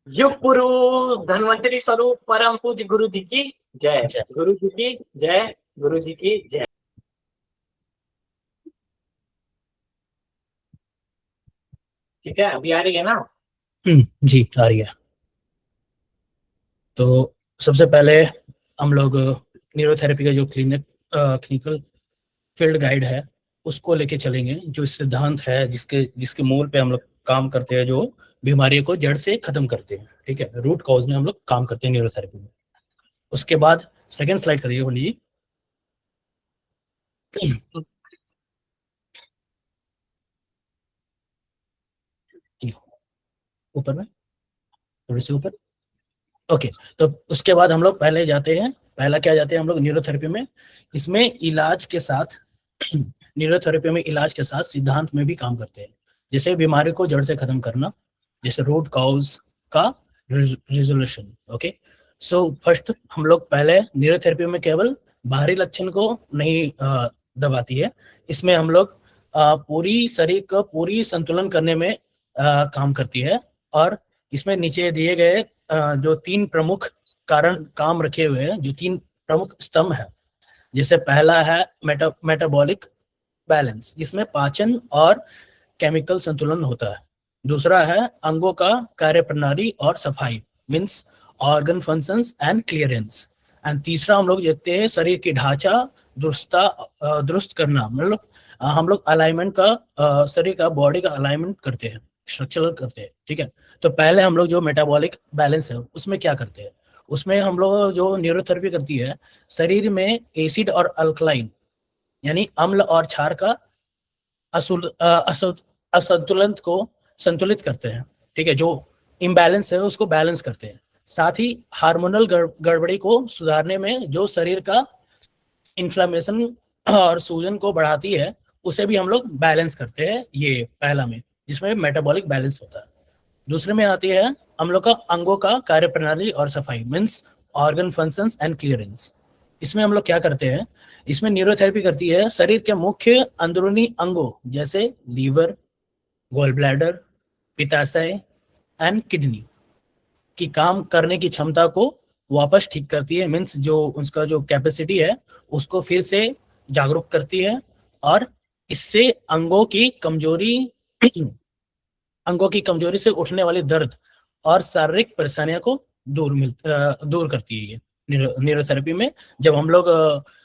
युग पुरुष धन्वंतरी स्वरूप परम पूज्य गुरु जी की जय। जय। गुरु जी की जय। गुरु जी की जय। ठीक है, अभी आ रही है ना? जी आ रही है। तो सबसे पहले हम लोग न्यूरोथेरेपी का जो क्लिनिकल फील्ड गाइड है उसको लेके चलेंगे, जो सिद्धांत है जिसके जिसके मूल पे हम लोग काम करते हैं, जो बीमारी को जड़ से खत्म करते हैं। ठीक है, रूट कॉज में हम लोग काम करते हैं न्यूरोथेरेपी में। उसके बाद सेकंड स्लाइड करिए पंडित जी। ऊपर में, थोड़ी सी ऊपर। ओके, तो उसके बाद हम लोग पहले जाते हैं, पहला क्या जाते हैं हम लोग न्यूरोथेरेपी में। इसमें इलाज के साथ न्यूरोथेरेपी में इलाज के साथ सिद्धांत में भी काम करते हैं, जैसे बीमारी को जड़ से खत्म करना, जैसे रूट कॉज का रिजोल्यूशन। ओके, सो फर्स्ट हम लोग पहले न्यूरोथेरेपी में केवल बाहरी लक्षण को नहीं दबाती है। इसमें हम लोग पूरी शरीर का पूरी संतुलन करने में काम करती है। और इसमें नीचे दिए गए जो तीन प्रमुख कारण काम रखे हुए हैं, जो तीन प्रमुख स्तंभ है, जैसे पहला है मेटाबॉलिक बैलेंस, जिसमें पाचन और केमिकल संतुलन होता है। दूसरा है अंगों का कार्य प्रणाली और सफाई, means organ functions and clearance. And तीसरा हम लोग देखते हैं शरीर की ढांचा दुरुस्त करना, मतलब हम लोग अलाइनमेंट का शरीर का बॉडी का अलाइनमेंट करते हैं, स्ट्रक्चरल करते हैं। ठीक है, तो पहले हम लोग जो मेटाबॉलिक बैलेंस है उसमें क्या करते हैं, उसमें हम लोग जो न्यूरोथेरेपी करती है, शरीर में एसिड और अल्कलाइन यानी अम्ल और क्षार का असंतुलन को संतुलित करते हैं। ठीक है, जो इम्बैलेंस है उसको बैलेंस करते हैं। साथ ही हार्मोनल गड़बड़ी को सुधारने में जो शरीर का इन्फ्लामेशन और सूजन को बढ़ाती है, उसे भी हम लोग बैलेंस करते हैं। ये पहला में, जिसमें मेटाबॉलिक बैलेंस होता है। दूसरे में आती है हम लोग का अंगों का कार्य प्रणाली और सफाई, means organ functions and clearance. इसमें हम लोग क्या करते हैं, इसमें न्यूरोथेरेपी करती है शरीर के मुख्य अंदरूनी अंगों, जैसे लीवर, गॉल ब्लैडर, पित्ताशय एंड किडनी की काम करने की क्षमता को वापस ठीक करती है, मीन्स जो उसका जो कैपेसिटी है उसको फिर से जागरूक करती है। और इससे अंगों की कमजोरी से उठने वाली दर्द और शारीरिक परेशानियों को दूर करती है। ये न्यूरोथेरेपी में जब हम लोग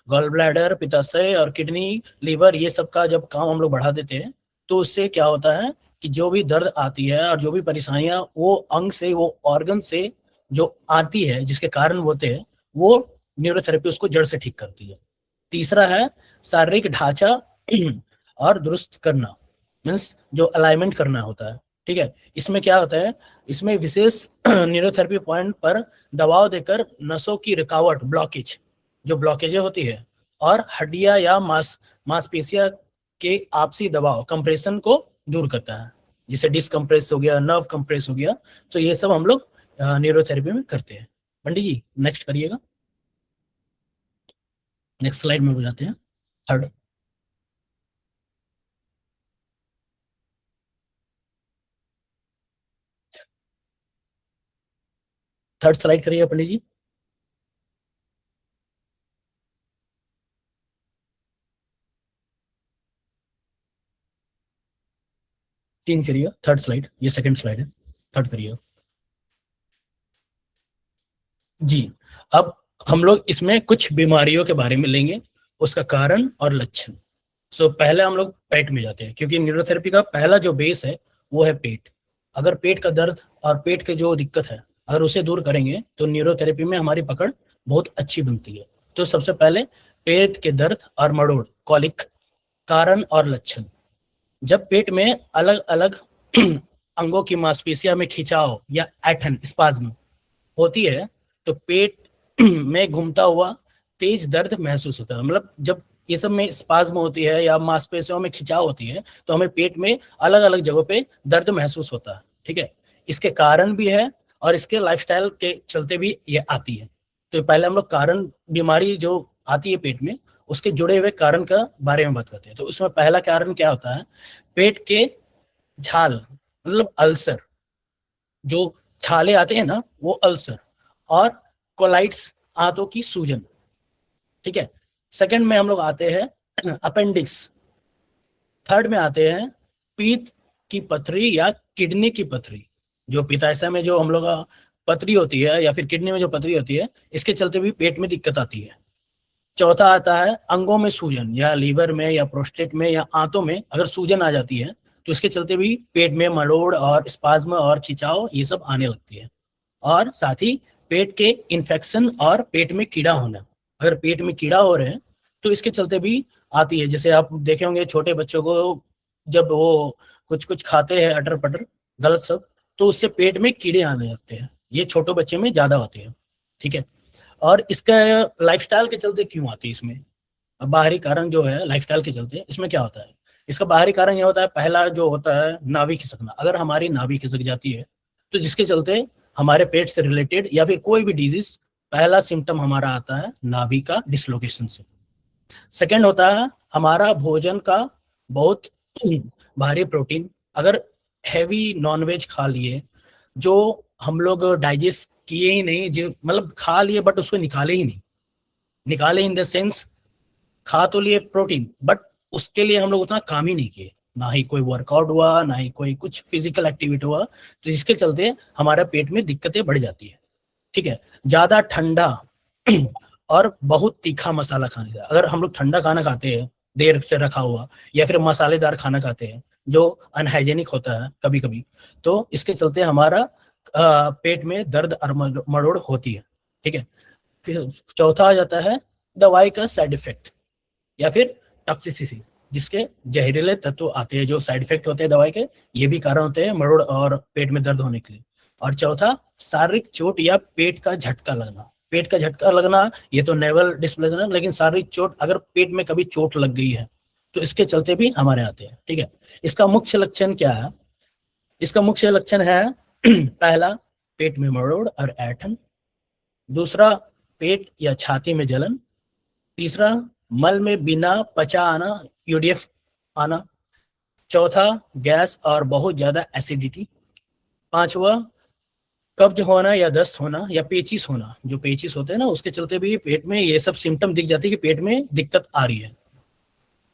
गॉल ब्लैडर, पित्ताशय और किडनी, लीवर, ये सब का जब काम हम लोग बढ़ा देते हैं, तो उससे क्या होता है कि जो भी दर्द आती है और जो भी परेशानियां वो अंग से, वो ऑर्गन से जो आती है, जिसके कारण होते हैं, वो न्यूरोथेरेपी उसको जड़ से ठीक करती है। तीसरा है शारीरिक ढांचा और दुरुस्त करना, मीन्स जो अलाइनमेंट करना होता है। ठीक है, इसमें क्या होता है, इसमें विशेष न्यूरोथेरेपी पॉइंट पर दबाव देकर नसों की रुकावट, ब्लॉकेज, जो ब्लॉकेजें होती है, और हड्डियां या मांसपेशियां के आपसी दबाव, कंप्रेशन को दूर करता है। जैसे डिस्कम्प्रेस हो गया, नर्व कंप्रेस हो गया, तो ये सब हम लोग न्यूरोथेरेपी में करते हैं। पंडित जी नेक्स्ट करिएगा, नेक्स्ट स्लाइड में हो जाते हैं। थर्ड थर्ड स्लाइड करिए पंडित जी। 3 करिए, थर्ड स्लाइड, ये सेकंड स्लाइड है, थर्ड करिए जी। अब हम लोग इसमें कुछ बीमारियों के बारे में लेंगे, उसका कारण और लक्षण। पहले हम लोग पेट में जाते हैं, क्योंकि न्यूरोथेरेपी का पहला जो बेस है वो है पेट। अगर पेट का दर्द और पेट के जो दिक्कत है, अगर उसे दूर करेंगे तो न्यूरोथेरेपी में हमारी पकड़ बहुत अच्छी बनती है। तो सबसे पहले पेट के दर्द और मरोड़, कॉलिक, कारण और लक्षण। जब पेट में अलग अलग अंगों की मांसपेशियों में खिंचाव या ऐठन, स्पाज्म होती है, तो पेट में घूमता हुआ तेज दर्द महसूस होता है। मतलब जब ये सब में स्पाज्म होती है या मांसपेशियों में खिंचाव होती है, तो हमें पेट में अलग अलग जगहों पे दर्द महसूस होता है। ठीक है, इसके कारण भी है और इसके लाइफस्टाइल के चलते भी ये आती है। तो पहले हम लोग कारण, बीमारी जो आती है पेट में, उसके जुड़े हुए कारण का बारे में बात करते हैं। तो उसमें पहला कारण क्या होता है, पेट के झाल, मतलब अल्सर, जो छाले आते हैं ना, वो अल्सर, और कोलाइट्स आंतों की सूजन, ठीक है। सेकंड में हम लोग आते हैं अपेंडिक्स। थर्ड में आते हैं पीत की पथरी या किडनी की पथरी, जो पित्ताशय में जो हम लोग का पथरी होती है या फिर किडनी में जो पथरी होती है, इसके चलते भी पेट में दिक्कत आती है। चौथा आता है अंगों में सूजन, या लीवर में या प्रोस्टेट में या आंतों में अगर सूजन आ जाती है तो इसके चलते भी पेट में मरोड़ और स्पाज्म और खिंचाव ये सब आने लगती है। और साथ ही पेट के इन्फेक्शन और पेट में कीड़ा होना, अगर पेट में कीड़ा हो रहे हैं तो इसके चलते भी आती है। जैसे आप देखे होंगे छोटे बच्चों को, जब वो कुछ कुछ खाते हैं अटर पटर गलत सब, तो उससे पेट में कीड़े आने लगते हैं। ये छोटे बच्चे में ज्यादा होते हैं, ठीक है। और इसका लाइफस्टाइल के चलते क्यों आती है इसमें, अब बाहरी कारण जो है लाइफस्टाइल के चलते, इसमें क्या होता है, इसका बाहरी कारण यह होता है, पहला जो होता है नाभि खिसकना। अगर हमारी नाभि खिसक जाती है तो जिसके चलते हमारे पेट से रिलेटेड या फिर कोई भी डिजीज, पहला सिम्टम हमारा आता है नाभि का डिसलोकेशन से। सेकंड होता है हमारा भोजन का बहुत भारी प्रोटीन, अगर हैवी नॉनवेज खा लिए जो हम लोग डाइजेस्ट किए ही नहीं, जो मतलब खा लिए बट उसको निकाले ही नहीं, निकाले इन द सेंस खा तो लिए प्रोटीन बट उसके लिए हम लोग उतना काम ही नहीं किए, ना ही कोई वर्कआउट हुआ, ना ही कोई कुछ फिजिकल एक्टिविटी हुआ, तो इसके चलते हमारे पेट में दिक्कतें बढ़ जाती है, ठीक है। ज्यादा ठंडा और बहुत तीखा मसाला खाने का, अगर हम लोग ठंडा खाना खाते हैं देर से रखा हुआ, या फिर मसालेदार खाना खाते हैं जो अनहाइजेनिक होता है कभी कभी, तो इसके चलते हमारा पेट में दर्द और मरोड़ होती है, ठीक है। फिर चौथा आ जाता है दवाई का साइड इफेक्ट या फिर टॉक्सिसिटी, जिसके जहरीले तत्व आते हैं, जो साइड इफेक्ट होते हैं दवाई के, ये भी कारण होते हैं मरोड़ और पेट में दर्द होने के लिए। और चौथा शारीरिक चोट या पेट का झटका लगना। पेट का झटका लगना ये तो नेवल डिस्प्लेजर है, लेकिन शारीरिक चोट अगर पेट में कभी चोट लग गई है तो इसके चलते भी हमारे आते हैं, ठीक है। इसका मुख्य लक्षण क्या है, इसका मुख्य लक्षण है पहला पेट में मरोड़ और ऐंठन, दूसरा पेट या छाती में जलन, तीसरा मल में बिना पचा आना, यूडीएफ आना, चौथा गैस और बहुत ज्यादा एसिडिटी, पांचवा कब्ज होना या दस्त होना या पेचिस होना, जो पेचिस होते हैं ना उसके चलते भी पेट में ये सब सिम्टम दिख जाती है कि पेट में दिक्कत आ रही है।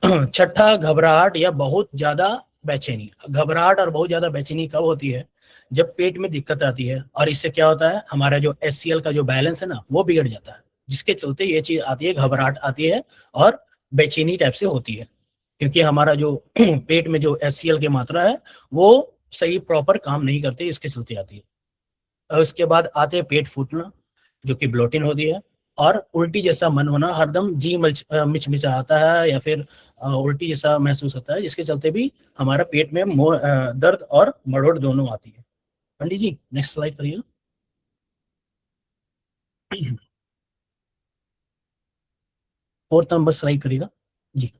छठा घबराहट या बहुत ज्यादा बेचैनी। घबराहट और बहुत ज्यादा बेचैनी कब होती है, जब पेट में दिक्कत आती है, और इससे क्या होता है हमारा जो HCl का जो बैलेंस है ना वो बिगड़ जाता है, जिसके चलते ये चीज आती है, घबराहट आती है और बेचैनी टाइप से होती है, क्योंकि हमारा जो पेट में जो HCl की मात्रा है वो सही प्रॉपर काम नहीं करती, इसके चलते आती है। और उसके बाद आते हैं पेट फूटना, जो कि ब्लोटिन होती है, और उल्टी जैसा मन होना, हरदम जी मिचमिचाता है या फिर उल्टी जैसा महसूस होता है, जिसके चलते भी हमारा पेट में दर्द और मरोड़ दोनों आती है। पंडित जी नेक्स्ट स्लाइड करिए। फोर्थ नंबर स्लाइड करिएगा जी।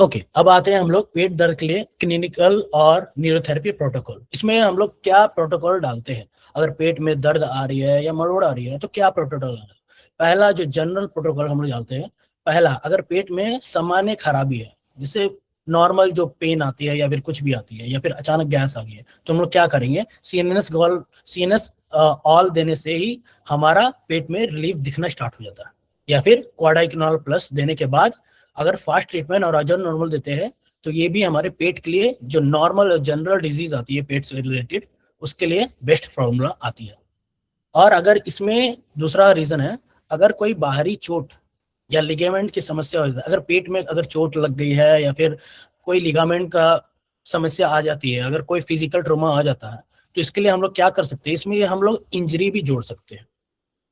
ओके अब आते हैं हम लोग पेट दर्द के लिए क्लिनिकल और न्यूरोथेरेपी प्रोटोकॉल। इसमें हम लोग क्या प्रोटोकॉल डालते हैं, अगर पेट में दर्द आ रही है या मरोड़ आ रही है तो क्या प्रोटोकॉल डालना है। पहला जो जनरल प्रोटोकॉल हम लोग डालते हैं, पहला अगर पेट में सामान्य खराबी है, जैसे नॉर्मल जो पेन आती है या फिर कुछ भी आती है या फिर अचानक गैस आ गई है, तो हम लोग क्या करेंगे, CNS ऑल देने से ही हमारा पेट में रिलीफ दिखना स्टार्ट हो जाता है, या फिर क्वाडाइकनॉल प्लस देने के बाद अगर फास्ट ट्रीटमेंट और अजर नॉर्मल देते हैं तो ये भी हमारे पेट के लिए जो नॉर्मल जनरल डिजीज आती है पेट से रिलेटेड उसके लिए बेस्ट फॉर्मूला आती है। और अगर इसमें दूसरा रीजन है, अगर कोई बाहरी चोट या लिगामेंट की समस्या हो जाती है, अगर पेट में अगर चोट लग गई है या फिर कोई लिगामेंट का समस्या आ जाती है, अगर कोई फिजिकल ट्रॉमा आ जाता है, तो इसके लिए हम लोग क्या कर सकते हैं, इसमें हम लोग इंजरी भी जोड़ सकते हैं,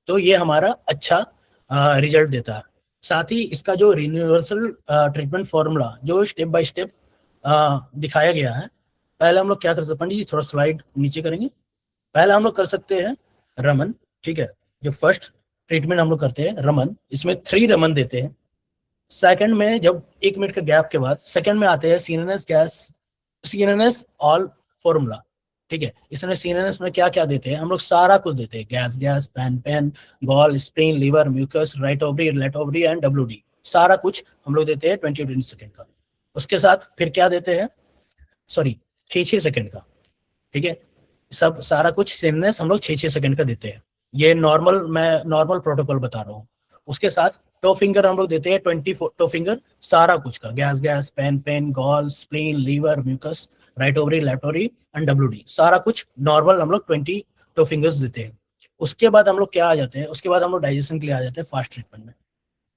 तो ये हमारा अच्छा रिजल्ट देता है। साथ ही इसका जो यूनिवर्सल ट्रीटमेंट फॉर्मूला जो स्टेप बाय स्टेप दिखाया गया है, पहले हम लोग क्या कर सकते हैं, पंडित जी थोड़ा स्लाइड नीचे करेंगे। पहले हम लोग कर सकते हैं रमन, ठीक है, जो फर्स्ट ट्रीटमेंट हम लोग करते हैं रमन, इसमें 3 रमन देते हैं। सेकंड में जब 1 मिनट के गैप के बाद सेकंड में आते हैं CNS ऑल फॉर्मूला, ठीक है। इसमें CNS में क्या क्या देते हैं, हम लोग सारा कुछ देते हैं, gas pain gall spleen liver mucus right ovary left ovary and WD, सारा कुछ हम लोग देते हैं 20 सेकंड का। उसके साथ फिर क्या देते हैं, सॉरी 6 सेकंड का, ठीक है, सब सारा कुछ सेमनेस हम लोग 6-6 सेकंड का देते हैं। ये नॉर्मल, मैं नॉर्मल प्रोटोकॉल बता रहा हूँ। उसके साथ टो फिंगर हम लोग देते हैं 24 टो फिंगर, सारा कुछ का, gas, pain, gall, spleen, liver, mucus, right ovary, left ovary and WD, सारा कुछ नॉर्मल हम लोग 20 टो फिंगर्स देते हैं। उसके बाद हम लोग क्या आ जाते हैं, उसके बाद हम लोग डाइजेशन के लिए आ जाते हैं फास्ट ट्रीटमेंट में।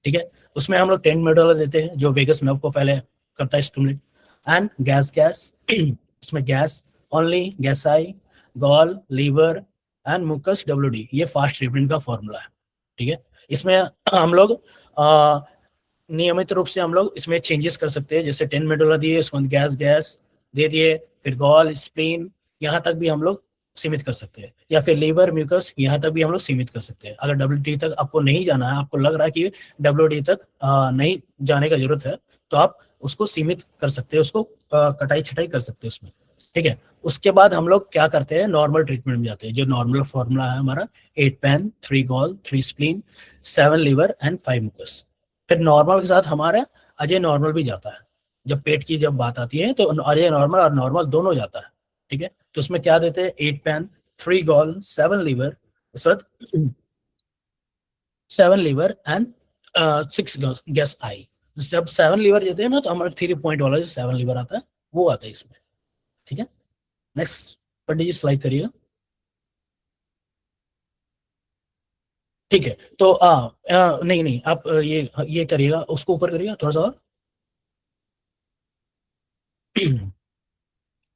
ठीक है, उसमें हम लोग 10 मेडोला देते हैं जो वेगस नर्व को पहले करता है स्टिमुलेट, एंड गैस इसमें गैस ओनली, गैसाई, gall, liver and mucus, WD, ये फास्ट ट्रीटमेंट का फॉर्मूला है। ठीक है, इसमें हम लोग नियमित रूप से हम लोग इसमें चेंजेस कर सकते हैं, जैसे 10 मेडोला दिए, उसके बाद गैस दे दिए, फिर गॉल, स्प्लीन, यहाँ तक भी हम लोग सीमित कर सकते हैं, या फिर लीवर, म्यूकस, यहाँ तक भी हम लोग सीमित कर सकते हैं। अगर डब्ल्यूडी तक आपको नहीं जाना है, आपको लग रहा है कि डब्ल्यूडी तक नहीं जाने का जरूरत है, तो आप उसको सीमित कर सकते हैं, उसको कटाई छटाई कर सकते हैं उसमें। ठीक है, उसके बाद हम लोग क्या करते हैं, नॉर्मल ट्रीटमेंट में जाते हैं, जो नॉर्मल फॉर्मूला है हमारा 8 pain, 3 gall, 3 spleen, 7 liver and 5 mucus. फिर नॉर्मल के साथ हमारा अजय नॉर्मल भी जाता है। जब पेट की जब बात आती है तो अजय नॉर्मल और नॉर्मल दोनों जाता है। ठीक है, तो उसमें क्या देते हैं, 8 pain, 3 gall, 7 liver, 7 liver and 6 gas आई। जब 7 लीवर देते हैं ना, तो हमारा 3 पॉइंट वाला जो 7 लीवर आता है वो आता है इसमें। ठीक है, नेक्स्ट पंडित जी स्लाइड करिएगा। ठीक है, तो नहीं आप ये करिएगा, उसको ऊपर करिएगा थोड़ा सा और।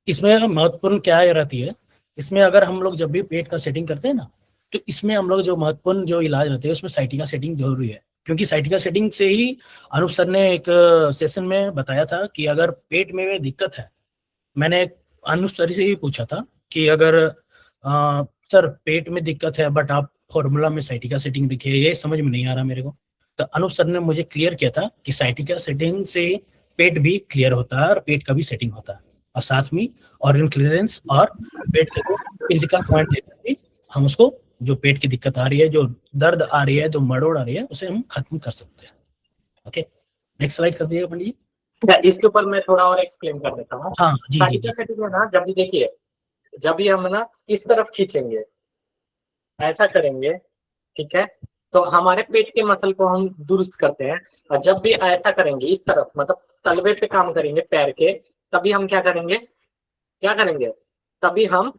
इसमें महत्वपूर्ण क्या रहती है, इसमें अगर हम लोग जब भी पेट का सेटिंग करते हैं ना, तो इसमें हम लोग जो महत्वपूर्ण जो इलाज रहते हैं उसमें साइटिका सेटिंग जरूरी है। क्योंकि साइटिका सेटिंग से ही अनूप सर ने एक सेशन में बताया था कि अगर पेट में दिक्कत है, मैंने अनूप सर से ही पूछा था कि अगर सर पेट में दिक्कत है बट आप फॉर्मूला में साइटिका सेटिंग लिखे, ये समझ में नहीं आ रहा मेरे को, तो अनूप सर ने मुझे क्लियर किया था कि साइटिका सेटिंग से पेट भी क्लियर होता है और पेट का भी सेटिंग होता है, और साथ में ऑर्गन क्लियरेंस और पेट के फिजिकल पॉइंट भी हम उसको, जो पेट की दिक्कत आ रही है, जो दर्द आ रही है, जो मरोड़ आ रही है, उसे हम खत्म कर सकते हैं। ओके, नेक्स्ट स्लाइड कर दिएगा पंडित जी। इसके ऊपर मैं थोड़ा और एक्सप्लेन कर देता हूँ। हाँ जी जी साइटिका जी। सेटिंग है ना, जब भी देखिए, जब भी हम ना इस तरफ खींचेंगे, ऐसा करेंगे, ठीक है, तो हमारे पेट के मसल को हम दुरुस्त करते हैं। और जब भी ऐसा करेंगे इस तरफ, मतलब तलवे पे काम करेंगे पैर के, तभी हम क्या करेंगे, तभी हम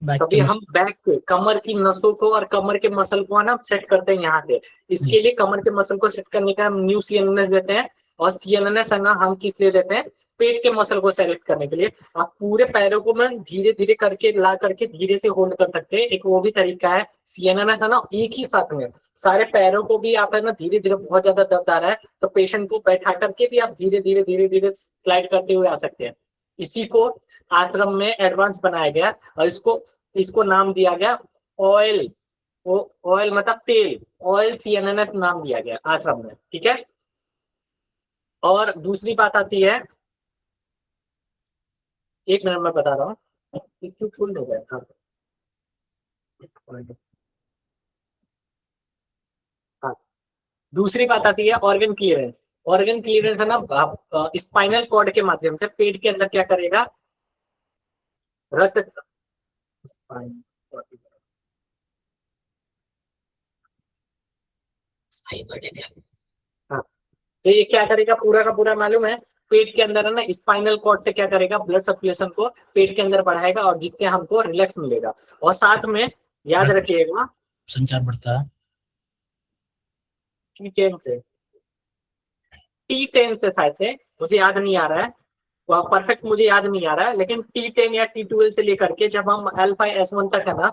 बैक के बैक पे कमर की नसों को और कमर के मसल को ना सेट करते हैं यहाँ से। इसके लिए कमर के मसल को सेट करने का हम न्यू सीएनएस देते हैं, और सीएनएस है ना हम किस लिए देते हैं, पेट के मसल को सेलेक्ट करने के लिए। आप पूरे पैरों को मैं धीरे धीरे करके ला करके धीरे से होल्ड कर सकते हैं, एक वो भी तरीका है। सीएनएस है ना, एक ही साथ में सारे पैरों को भी आप है ना धीरे धीरे, बहुत ज्यादा दर्द आ रहा है तो पेशेंट को बैठा करके भी आप धीरे धीरे स्लाइड करते हुए आ सकते हैं। इसी को आश्रम में एडवांस बनाया गया, और इसको नाम दिया गया ऑयल, वो ऑयल मतलब तेल, ऑयल सीएनएनएस नाम दिया गया आश्रम में। ठीक है, और दूसरी बात आती है, एक मिनट में बता रहा हूँ, क्यों फुल हो गया था। हाँ, दूसरी बात आती है ऑर्गन क्लियरेंस। ऑर्गन क्लियरेंस है ना, स्पाइनल कॉर्ड के माध्यम से पेट के अंदर क्या करेगा, रक्त, हाँ, तो ये क्या करेगा, पूरा का पूरा मालूम है, पेट के अंदर है ना स्पाइनल कॉर्ड से क्या करेगा, ब्लड सर्कुलेशन को पेट के अंदर बढ़ाएगा, और जिससे हमको रिलैक्स मिलेगा। और साथ में याद रखिएगा, संचार बढ़ता है। T10 से, T10 से शायद से, मुझे याद नहीं आ रहा है, वह परफेक्ट मुझे याद नहीं आ रहा है, लेकिन T10 या T12 से लेकर के जब हम L5S1 तक है ना,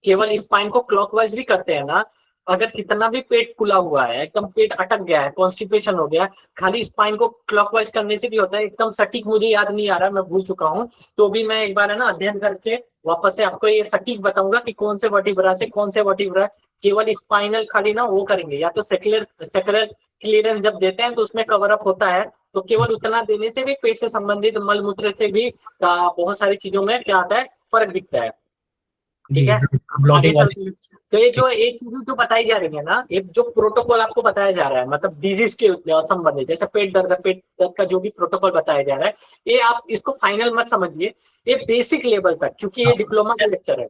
केवल स्पाइन को क्लॉकवाइज भी करते हैं ना, अगर कितना भी पेट खुला हुआ है, एकदम पेट अटक गया है, कॉन्स्टिपेशन हो गया, खाली स्पाइन को क्लॉकवाइज करने से भी होता है। एकदम सटीक मुझे याद नहीं आ रहा, मैं भूल चुका हूँ, तो भी मैं एक बार है ना अध्ययन करके वापस से आपको ये सटीक बताऊंगा कि कौन से वर्टिब्रा से कौन से वर्टिब्रा केवल स्पाइनल खाली ना वो करेंगे, या तो सेकुलर क्लियरेंस जब देते हैं तो उसमें कवर अप होता है, तो केवल उतना देने से भी पेट से संबंधित मल मूत्र से भी बहुत सारी चीजों में क्या आता है, फर्क दिखता है। ठीक जी, है, आगे ब्लॉटिंग चलते हैं। तो ये जो एक चीज जो बताई जा रही है ना, एक जो प्रोटोकॉल आपको बताया जा रहा है, मतलब डिजीज के संबंधित, जैसे पेट दर्द का जो भी प्रोटोकॉल बताया जा रहा है, ये आप इसको फाइनल मत समझिए, ये बेसिक लेवल तक, क्योंकि ये डिप्लोमा का लेक्चर है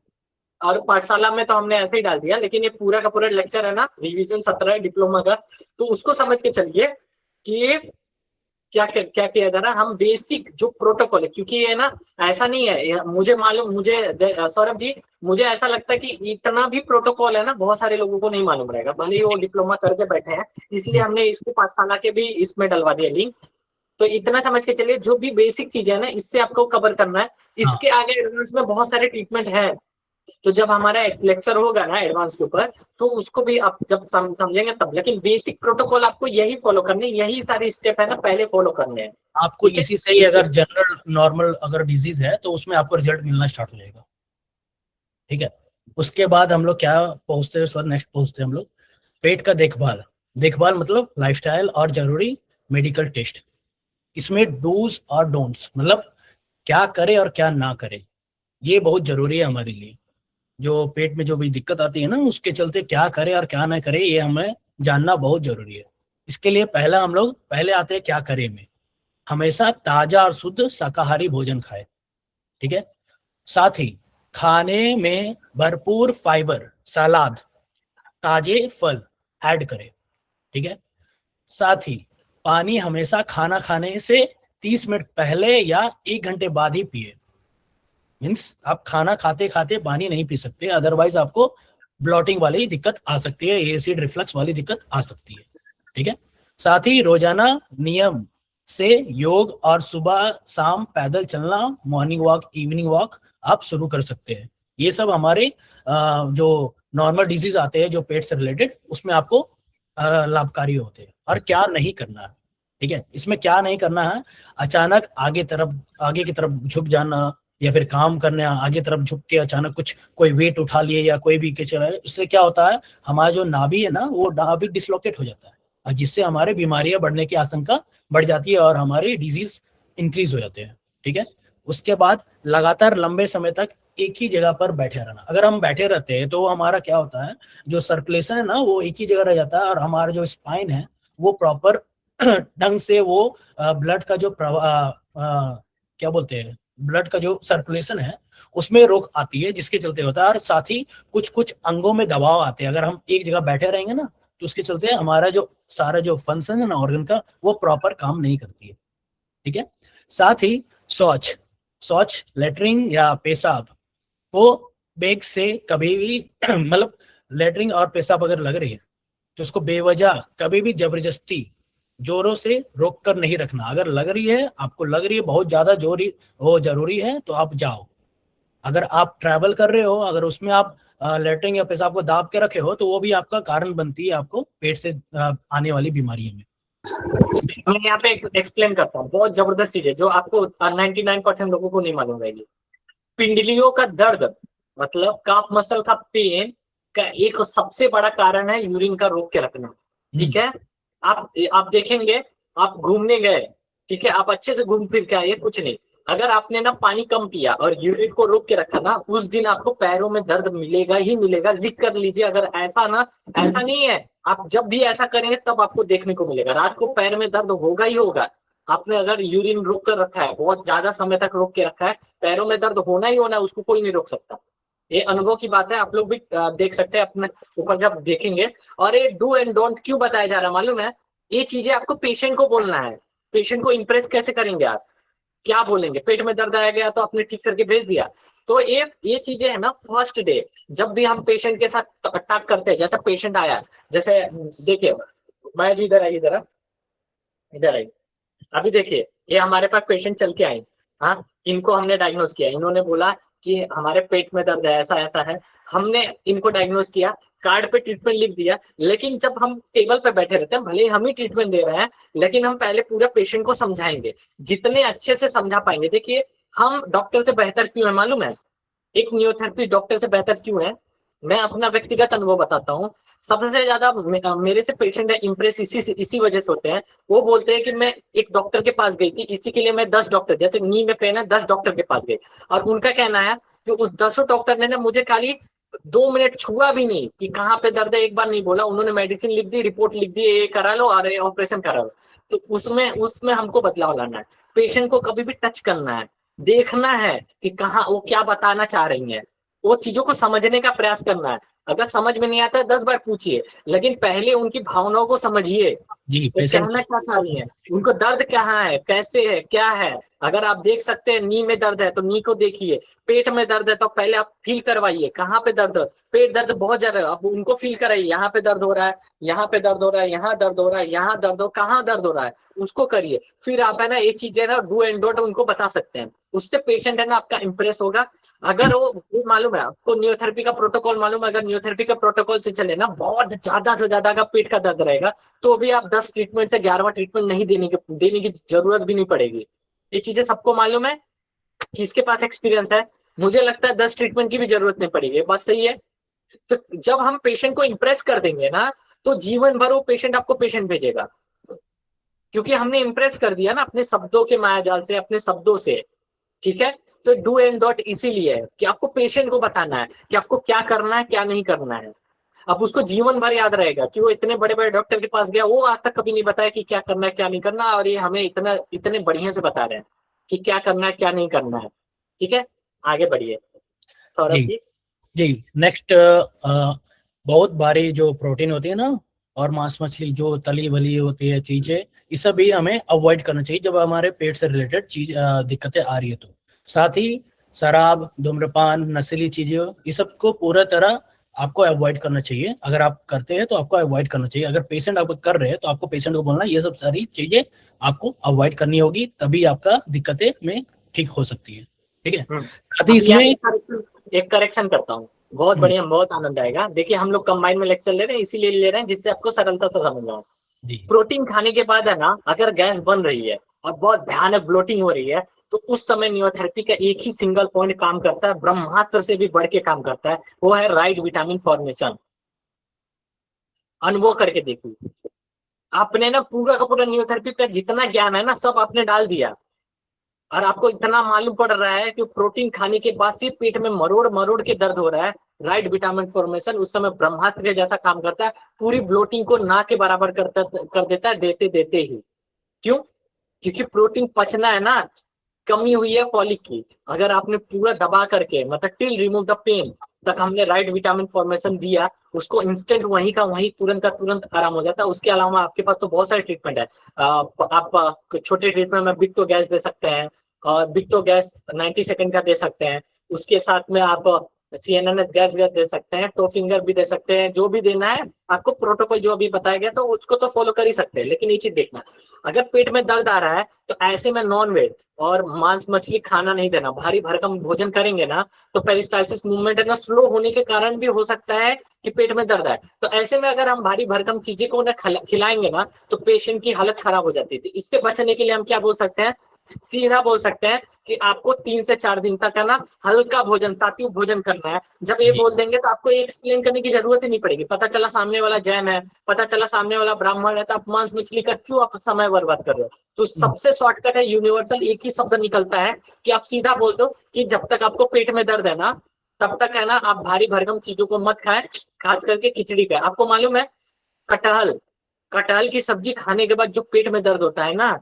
और पाठशाला में तो हमने ऐसे ही डाल दिया, लेकिन ये पूरा का पूरा लेक्चर है ना, रिवीजन 17 है डिप्लोमा का, तो उसको समझ के चलिए कि ये क्या क्या किया जा रहा है। हम बेसिक जो प्रोटोकॉल है, क्योंकि ये ना ऐसा नहीं है, मुझे मालूम, मुझे सौरभ जी, मुझे ऐसा लगता है कि इतना भी प्रोटोकॉल है ना, बहुत सारे लोगों को नहीं मालूम रहेगा, भले ही वो डिप्लोमा करके बैठे हैं, इसलिए हमने इसको पाठशाला के भी इसमें डलवा दिया लिंक। तो इतना समझ के चलिए, जो भी बेसिक चीजें है ना, इससे आपको कवर करना है, इसके आगे एडवांस में बहुत सारे ट्रीटमेंट है। तो जब हमारा एक लेक्चर होगा ना एडवांस के ऊपर, तो उसको भी आप जब समझेंगे तब, लेकिन बेसिक प्रोटोकॉल आपको यही फॉलो करने, यही सारी स्टेप है ना, पहले फॉलो करने हैं। आपको इसी से ही अगर जनरल नॉर्मल अगर डिजीज है तो उसमें आपको रिजल्ट मिलना स्टार्ट हो जाएगा, ठीक है। उसके बाद हम लोग क्या पहुंचते हैं सर, नेक्स्ट पहुंचते हैं हम लोग पेट का देखभाल। देखभाल मतलब लाइफस्टाइल और जरूरी मेडिकल टेस्ट। इसमें डूज और डोंट्स, मतलब क्या करे और क्या ना करे, ये बहुत जरूरी है हमारे लिए। जो पेट में जो भी दिक्कत आती है ना, उसके चलते क्या करे और क्या ना करे, ये हमें जानना बहुत जरूरी है। इसके लिए पहला हम लोग पहले आते हैं क्या करे में। हमेशा ताजा और शुद्ध शाकाहारी भोजन खाए, ठीक है। साथ ही खाने में भरपूर फाइबर, सलाद, ताजे फल ऐड करें, ठीक है। साथ ही पानी हमेशा खाना खाने से 30 मिनट पहले या 1 घंटे बाद ही पिए। मीन्स आप खाना खाते खाते पानी नहीं पी सकते, अदरवाइज आपको ब्लॉटिंग वाली दिक्कत आ सकती है, एसिड रिफ्लक्स वाली दिक्कत आ सकती है, ठीक है। साथ ही रोजाना नियम से योग और सुबह शाम पैदल चलना, मॉर्निंग वॉक, इवनिंग वॉक आप शुरू कर सकते हैं। ये सब हमारे जो नॉर्मल डिजीज आते हैं जो पेट से रिलेटेड, उसमें आपको लाभकारी होते हैं। और क्या नहीं करना है, ठीक है। इसमें क्या नहीं करना है, अचानक आगे की तरफ झुक जाना, या फिर काम करने आगे तरफ झुक के अचानक कुछ कोई वेट उठा लिए या कोई भी चल रहा है, इससे क्या होता है, हमारा जो नाभि है ना, वो नाभि डिसलोकेट हो जाता है, और जिससे हमारे बीमारियां बढ़ने की आशंका बढ़ जाती है और हमारी डिजीज इंक्रीज हो जाते हैं, ठीक है। उसके बाद लगातार लंबे समय तक एक ही जगह पर बैठे रहना। अगर हम बैठे रहते हैं तो हमारा क्या होता है, जो सर्कुलेशन है ना, वो एक ही जगह रह जाता है, और हमारा जो स्पाइन है वो प्रॉपर ढंग से वो ब्लड का जो क्या बोलते हैं, ब्लड का जो सर्कुलेशन है उसमें रोक आती है, जिसके चलते होता है। और साथ ही कुछ कुछ अंगों में दबाव आते हैं, अगर हम एक जगह बैठे रहेंगे ना, तो उसके चलते हमारा जो सारा जो फंक्शन है ना ऑर्गन का, वो प्रॉपर काम नहीं करती है, ठीक है। साथ ही शौच लेटरिन या पेशाब को बेग से कभी भी मतलब लेटरिन और पेशाब अगर लग रही है तो उसको बेवजह कभी भी जबरदस्ती जोरों से रोक कर नहीं रखना। अगर लग रही है, आपको लग रही है बहुत ज्यादा जोरी वो जरूरी है, तो आप जाओ। अगर आप ट्रैवल कर रहे हो, अगर उसमें आप लेटरिन या पेशाब को दाब के रखे हो, तो वो भी आपका कारण बनती है आपको पेट से आने वाली बीमारियों में। मैं यहाँ पे एक्सप्लेन करता हूँ, बहुत जबरदस्त चीज है जो आपको 99% लोगों को नहीं मालूम रहेगी। पिंडलियों का दर्द, मतलब काफ मसल का पेन का एक सबसे बड़ा कारण है यूरिन का रोक के रखना, ठीक है। आप देखेंगे, आप घूमने गए, ठीक है, आप अच्छे से घूम फिर के आइए, कुछ नहीं, अगर आपने ना पानी कम पिया और यूरिन को रोक के रखा ना, उस दिन आपको पैरों में दर्द मिलेगा ही मिलेगा। लिख कर लीजिए, अगर ऐसा ना, ऐसा नहीं है, आप जब भी ऐसा करेंगे तब आपको देखने को मिलेगा, रात को पैर में दर्द होगा ही होगा। आपने अगर यूरिन रोक कर रखा है, बहुत ज्यादा समय तक रोक के रखा है, पैरों में दर्द होना ही होना है, उसको कोई नहीं रोक सकता। ये अनुभव की बात है, आप लोग भी देख सकते हैं अपने ऊपर जब देखेंगे। और ये डू एंड डोंट क्यों बताया जा रहा है मालूम है, ये चीजें आपको पेशेंट को बोलना है। पेशेंट को इंप्रेस कैसे करेंगे आप, क्या बोलेंगे, पेट में दर्द आया गया तो आपने ठीक करके भेज दिया। तो ये चीजें है ना, फर्स्ट डे जब भी हम पेशेंट के साथ टॉक करते हैं, जैसे पेशेंट आया, जैसे देखिए, मैं जी इधर आई, इधर आई, अभी देखिए, ये हमारे पास पेशेंट चल के आए, हाँ, इनको हमने डायग्नोज किया, इन्होंने बोला कि हमारे पेट में दर्द है, ऐसा ऐसा है, हमने इनको डायग्नोज किया, कार्ड पे ट्रीटमेंट लिख दिया। लेकिन जब हम टेबल पे बैठे रहते हैं, भले ही हम ही ट्रीटमेंट दे रहे हैं, लेकिन हम पहले पूरा पेशेंट को समझाएंगे, जितने अच्छे से समझा पाएंगे। देखिए, हम डॉक्टर से बेहतर क्यों है मालूम है, एक न्यूरोथेरेपी डॉक्टर से बेहतर क्यों है, मैं अपना व्यक्तिगत अनुभव बताता हूँ। सबसे ज्यादा मेरे से पेशेंट इम्प्रेस इसी वजह से होते हैं। वो बोलते हैं कि मैं एक डॉक्टर के पास गई थी, इसी के लिए मैं 10 डॉक्टर, जैसे नी में पेन है, 10 डॉक्टर के पास गई, और उनका कहना है कि उस 10 डॉक्टर ने मुझे खाली 2 मिनट छुआ भी नहीं कि कहाँ पे दर्द है, एक बार नहीं बोला। उन्होंने मेडिसिन लिख दी, रिपोर्ट लिख दी, ये करा लो और ऑपरेशन करा लो। तो उसमें उसमें हमको बदलाव लाना है। पेशेंट को कभी भी टच करना है, देखना है कि कहाँ वो क्या बताना चाह रही है, वो चीजों को समझने का प्रयास करना है। अगर समझ में नहीं आता है 10 बार पूछिए, लेकिन पहले उनकी भावनाओं को समझिए, जी वो पेशेंट। कहना क्या चाह रही है, उनको दर्द कहाँ है, कैसे है, क्या है। अगर आप देख सकते हैं नी में दर्द है तो नी को देखिए, पेट में दर्द है तो पहले आप फील करवाइए कहाँ पे दर्द है। पेट दर्द बहुत ज्यादा है, आप उनको फील कराइए, यहाँ पे दर्द हो रहा है, यहाँ पे दर्द हो रहा है, यहाँ दर्द हो रहा है, यहाँ दर्द हो, कहाँ दर्द हो रहा है, उसको करिए। फिर आप है ना एक चीज है ना डू एंड डोंट उनको बता सकते हैं, उससे पेशेंट है ना आपका इंप्रेस होगा। अगर वो मालूम है आपको, नियोथेरेपी का प्रोटोकॉल मालूम है, अगर नियोथेरेपी का प्रोटोकॉल से चले ना, बहुत ज्यादा से ज्यादा का पेट का दर्द रहेगा, तो भी आप 10 ट्रीटमेंट से 11वां ट्रीटमेंट नहीं देने की जरूरत भी नहीं पड़ेगी। ये चीजें सबको मालूम है, किसके पास एक्सपीरियंस है। मुझे लगता है 10 ट्रीटमेंट की भी जरूरत नहीं पड़ेगी, बात सही है। तो जब हम पेशेंट को इंप्रेस कर देंगे ना, तो जीवन भर वो पेशेंट आपको पेशेंट भेजेगा, क्योंकि हमने इंप्रेस कर दिया ना अपने शब्दों के मायाजाल से, अपने शब्दों से। ठीक है। तो डू एंड डॉट इसीलिए है कि आपको पेशेंट को बताना है कि आपको क्या करना है, क्या नहीं करना है। अब उसको जीवन भर याद रहेगा कि वो इतने बड़े बड़े डॉक्टर के पास गया, वो आज तक कभी नहीं बताया कि क्या करना है क्या नहीं करना, और ये हमें इतना इतने बढ़िया से बता रहे हैं कि क्या करना है क्या नहीं करना है। ठीक है, आगे बढ़िए सौरभ जी जी। जी नेक्स्ट, बहुत भारी जो प्रोटीन होती है ना, और मांस मछली जो तली वली होती है चीजें, ये सब भी हमें अवॉइड करना चाहिए जब हमारे पेट से रिलेटेड चीज दिक्कतें आ रही है तो। साथ ही शराब, धूम्रपान, नशीली चीजें, ये सब को पूरा तरह आपको अवॉइड करना चाहिए। अगर आप करते हैं तो आपको अवॉइड करना चाहिए। अगर पेशेंट आपको कर रहे हैं तो आपको पेशेंट को बोलना ये सब सारी चीजें आपको अवॉइड करनी होगी, तभी आपका दिक्कतें में ठीक हो सकती है। ठीक है। साथ ही अब यहाँ इसमें एक करेक्शन करता हूँ, बहुत बढ़िया, बहुत आनंद आएगा। देखिए हम लोग कंबाइन में लेक्चर ले रहे हैं, इसीलिए ले रहे हैं जिससे आपको सरलता से समझ आए। जी प्रोटीन खाने के बाद है ना, अगर गैस बन रही है और बहुत भयानक ब्लोटिंग हो रही है, तो उस समय नियोथेरेपी का एक ही सिंगल पॉइंट काम करता है, ब्रह्मास्त्र से भी बढ़ के काम करता है, वो है राइट विटामिन फॉर्मेशन। अनुभव करके देखिए, आपने ना पूरा का पूरा नियोथेरेपी का जितना ज्ञान है ना सब आपने डाल दिया, और आपको इतना मालूम पड़ रहा है कि प्रोटीन खाने के बाद सिर्फ पेट में मरोड़ मरोड़ के दर्द हो रहा है। राइट विटामिन फॉर्मेशन उस समय ब्रह्मास्त्र के जैसा काम करता है, पूरी ब्लोटिंग को ना के बराबर कर देता है, देते देते ही। क्यों? क्योंकि प्रोटीन पचना है ना, कमी हुई है फॉलिक की। अगर आपने पूरा दबा करके मतलब टिल रिमूव द पेन तक हमने राइट विटामिन फॉर्मेशन दिया, उसको इंस्टेंट वहीं का वहीं तुरंत का तुरंत आराम हो जाता है। उसके अलावा आपके पास तो बहुत सारे ट्रीटमेंट है। आप छोटे ट्रीटमेंट में बिक्टो गैस दे सकते हैं, और बिक्टो गैस 90 सेकंड का दे सकते हैं। उसके साथ में आप CNNS गैस गैस दे सकते हैं, टो फिंगर भी दे सकते हैं, जो भी देना है आपको प्रोटोकॉल जो अभी बताया गया तो उसको तो फॉलो कर ही सकते हैं। लेकिन ये चीज देखना, अगर पेट में दर्द आ रहा है तो ऐसे में नॉन वेज और मांस मछली खाना नहीं देना। भारी भरकम भोजन करेंगे ना तो पेरिस्टालसिस मूवमेंट है ना स्लो होने के कारण भी हो सकता है कि पेट में दर्द है। तो ऐसे में अगर हम भारी भरकम चीजें को ना खिलाएंगे ना तो पेशेंट की हालत खराब हो जाती है। इससे बचने के लिए हम क्या बोल सकते हैं, सीधा बोल सकते हैं कि आपको 3 से 4 दिन तक है ना हल्का भोजन, सात्विक भोजन करना है। जब ये जी बोल देंगे तो आपको ये एक्सप्लेन करने की जरूरत ही नहीं पड़ेगी। पता चला सामने वाला जैन है, पता चला सामने वाला ब्राह्मण है, तो आप मांस मछली का क्यों आप समय बर्बाद कर रहे हो। तो सबसे शॉर्टकट है, यूनिवर्सल एक ही शब्द निकलता है कि आप सीधा बोल दो कि जब तक आपको पेट में दर्द है ना तब तक है ना आप भारी भरकम चीजों को मत खाएं, खास करके खिचड़ी का। आपको मालूम है कटहल, कटहल की सब्जी खाने के बाद जो पेट में दर्द होता है ना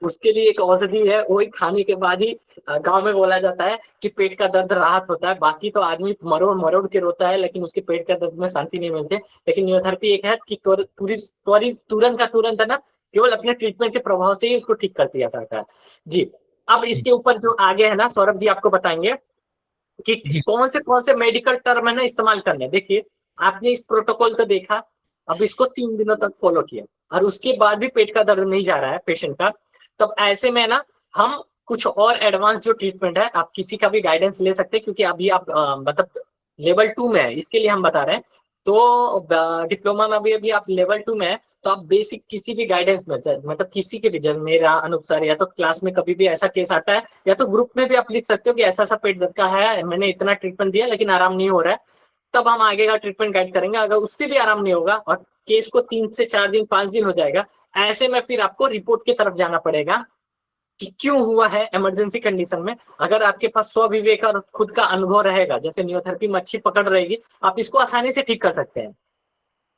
उसके लिए एक औषधि है, वही खाने के बाद ही गांव में बोला जाता है कि पेट का दर्द राहत होता है। बाकी तो आदमी मरोड़ मरोड़ के रोता है लेकिन उसके पेट का दर्द में शांति नहीं मिलती। लेकिन नियोथेरेपी एक है कि तुरंत का तुरंत है ना केवल अपने ट्रीटमेंट के प्रभाव से ही उसको ठीक कर दिया जाता है। जी। अब जी इसके ऊपर जो आगे है ना सौरभ जी आपको बताएंगे कि जी कौन से मेडिकल टर्म है ना इस्तेमाल करने। देखिए आपने इस प्रोटोकॉल को देखा, अब इसको 3 दिनों तक फॉलो किया और उसके बाद भी पेट का दर्द नहीं जा रहा है पेशेंट का, तब ऐसे में ना हम कुछ और एडवांस जो ट्रीटमेंट है आप किसी का भी गाइडेंस ले सकते हैं, क्योंकि अभी आप मतलब लेवल 2 में है इसके लिए हम बता रहे हैं। तो डिप्लोमा में अभी आप लेवल 2 में है, तो आप बेसिक किसी भी गाइडेंस में मतलब किसी के भी मेरा अनुसार या तो क्लास में कभी भी ऐसा केस आता है या तो ग्रुप में भी आप लिख सकते हो कि ऐसा ऐसा पेट दर्द का है, मैंने इतना ट्रीटमेंट दिया लेकिन आराम नहीं हो रहा है, तब हम आगे का ट्रीटमेंट गाइड करेंगे। अगर उससे भी आराम नहीं होगा और केस को 3 से 4 दिन 5 दिन हो जाएगा, ऐसे में फिर आपको रिपोर्ट की तरफ जाना पड़ेगा। कि क्यों हुआ है इमरजेंसी कंडीशन में। अगर आपके पास स्वविवेक और खुद का अनुभव रहेगा, जैसे नियोथेरेपी में अच्छी पकड़ रहेगी, आप इसको आसानी से ठीक कर सकते हैं।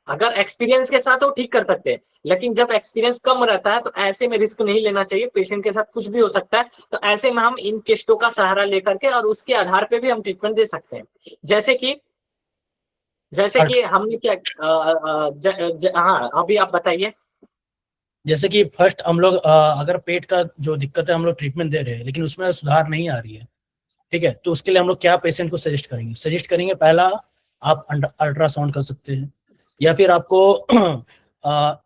अगर एक्सपीरियंस के साथ वो ठीक कर सकते हैं, लेकिन जब एक्सपीरियंस कम रहता है तो ऐसे में रिस्क नहीं लेना चाहिए, पेशेंट के साथ कुछ भी हो सकता है। तो ऐसे में हम इन टेस्टों का सहारा लेकर के और उसके आधार पे भी हम ट्रीटमेंट दे सकते हैं। जैसे कि हमने क्या हाँ, अभी आप बताइए। जैसे कि फर्स्ट हम लोग अगर पेट का जो दिक्कत है हम लोग ट्रीटमेंट दे रहे हैं लेकिन उसमें सुधार नहीं आ रही है, ठीक है, तो उसके लिए हम लोग क्या पेशेंट को सजेस्ट करेंगे, पहला आप अल्ट्रासाउंड कर सकते हैं, या फिर आपको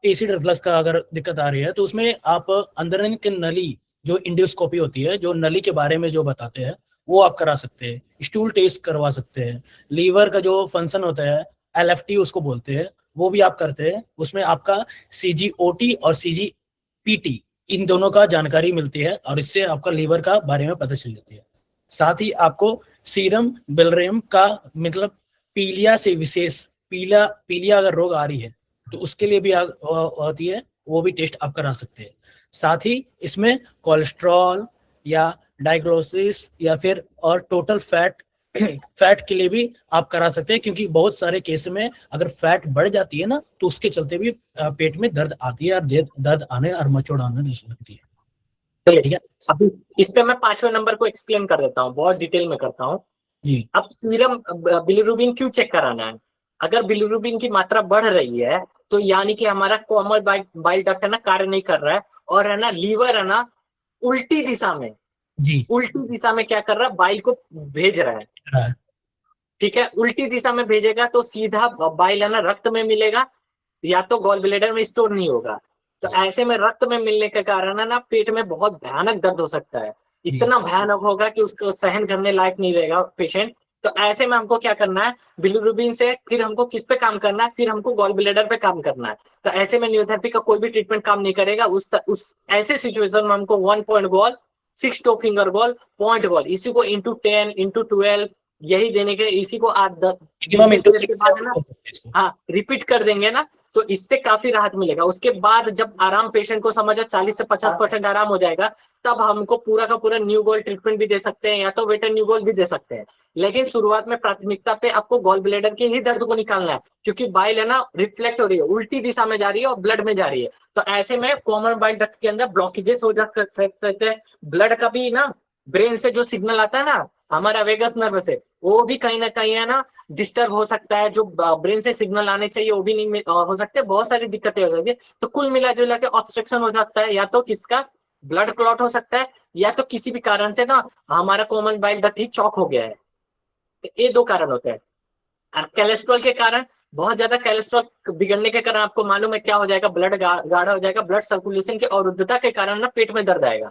एसिड रिफ्लक्स का अगर दिक्कत आ रही है तो उसमें आप अंदर की नली जो इंडोस्कोपी होती है, जो नली के बारे में जो बताते हैं वो आप करा सकते हैं, स्टूल टेस्ट करवा सकते हैं, लीवर का जो फंक्शन होता है LFT उसको बोलते हैं वो भी आप करते हैं, उसमें आपका CGOT और CGPT इन दोनों का जानकारी मिलती है और इससे आपका लीवर का बारे में पता चल जाती है। साथ ही आपको सीरम बिलरेम का मतलब पीलिया से विशेष पीलिया अगर रोग आ रही है तो उसके लिए भी होती है, वो भी टेस्ट आप करा सकते हैं। साथ ही इसमें कोलेस्ट्रॉल या डायग्नोसिस या फिर और टोटल फैट के लिए भी आप करा सकते हैं, क्योंकि बहुत सारे केस में अगर फैट बढ़ जाती है ना तो उसके चलते भी पेट में दर्द आती है और दर्द आने और मचोड़ आने लगती है। ठीक है, अब इस पे मैं 5वें नंबर को एक्सप्लेन कर देता हूँ, बहुत डिटेल में करता हूँ जी। अब सीरम बिलिरुबिन क्यों चेक कराना है। अगर बिलिरुबिन की मात्रा बढ़ रही है तो यानी कि हमारा कॉमन बाइल डक्ट है ना कार्य नहीं कर रहा है, और है ना लीवर है ना उल्टी दिशा में जी उल्टी दिशा में क्या कर रहा है, बाइल को भेज रहा है। ठीक है, उल्टी दिशा में भेजेगा तो सीधा बाइल है ना रक्त में मिलेगा, या तो गॉल ब्लेडर में स्टोर नहीं होगा। तो ऐसे में रक्त में मिलने के कारण है ना पेट में बहुत भयानक दर्द हो सकता है, इतना भयानक होगा कि उसको सहन करने लायक नहीं रहेगा पेशेंट। तो ऐसे में हमको क्या करना है, बिलिरुबिन से फिर हमको किस पे काम करना है, फिर हमको गॉल ब्लेडर पे काम करना है। तो ऐसे में नियोथेरेपी का कोई भी ट्रीटमेंट काम नहीं करेगा। उस ऐसे सिचुएशन में हमको 1 point gall, 6 toe finger gall, point gall, इसी को ×10 ×12 यही देने के, इसी को 20 मिनट के बाद है ना हाँ रिपीट कर देंगे ना, तो इससे काफी राहत मिलेगा। उसके बाद जब आराम पेशेंट को समझ 40 से 50% आराम हो जाएगा, तब हमको पूरा का पूरा न्यू गोल ट्रीटमेंट भी दे सकते हैं, या तो वेटर न्यू गोल भी दे सकते हैं। लेकिन शुरुआत में प्राथमिकता पे आपको गॉल ब्लेडर के ही दर्द को निकालना है, क्योंकि बाइल है ना रिफ्लेक्ट हो रही है, उल्टी दिशा में जा रही है और ब्लड में जा रही है। तो ऐसे में कॉमन बाइल डक्ट के अंदर ब्लॉकेजेस हो सकते हैं। ब्लड का भी ना ब्रेन से जो सिग्नल आता है ना हमारा वेगस नर्व से, वो भी कहीं ना कहीं है ना डिस्टर्ब हो सकता है, जो ब्रेन से सिग्नल आने चाहिए वो भी नहीं हो सकते, बहुत सारी दिक्कतें हो सकती है। तो कुल मिला जुला के ऑब्स्ट्रक्शन हो सकता है, या तो किसका ब्लड क्लॉट हो सकता है, या तो किसी भी कारण से ना हमारा कॉमन बाइल डक्ट ही चौक हो गया है। तो ये 2 कारण होते हैं। और कोलेस्ट्रॉल के कारण, बहुत ज्यादा कोलेस्ट्रॉल बिगड़ने के कारण आपको मालूम है क्या हो जाएगा, ब्लड गाढ़ा हो जाएगा, ब्लड सर्कुलेशन की अवरुद्धता के कारण ना पेट में दर्द आएगा।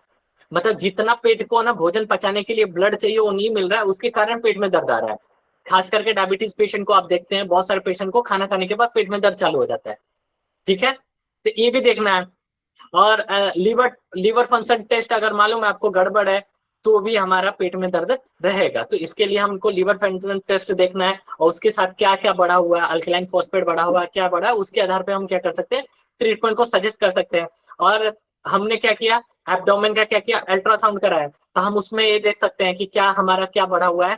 मतलब जितना पेट को ना भोजन पचाने के लिए ब्लड चाहिए वो नहीं मिल रहा है, उसके कारण पेट में दर्द आ रहा है। खास करके डायबिटीज पेशेंट को आप देखते हैं, बहुत सारे पेशेंट को खाना खाने के बाद पेट में दर्द चालू हो जाता है। ठीक है, तो ये भी देखना है। और लीवर फंक्शन टेस्ट अगर मालूम है आपको गड़बड़ है तो भी हमारा पेट में दर्द रहेगा। तो इसके लिए हमको लीवर फंक्शन टेस्ट देखना है, और उसके साथ क्या क्या बढ़ा हुआ है, अल्कलाइन फॉस्फेट बढ़ा हुआ है, क्या बढ़ा है, उसके आधार पे हम क्या कर सकते हैं, ट्रीटमेंट को सजेस्ट कर सकते हैं। और हमने क्या किया, एब्डोमेन का क्या किया, अल्ट्रासाउंड कराया, तो हम उसमें ये देख सकते हैं कि क्या हमारा क्या बढ़ा हुआ है,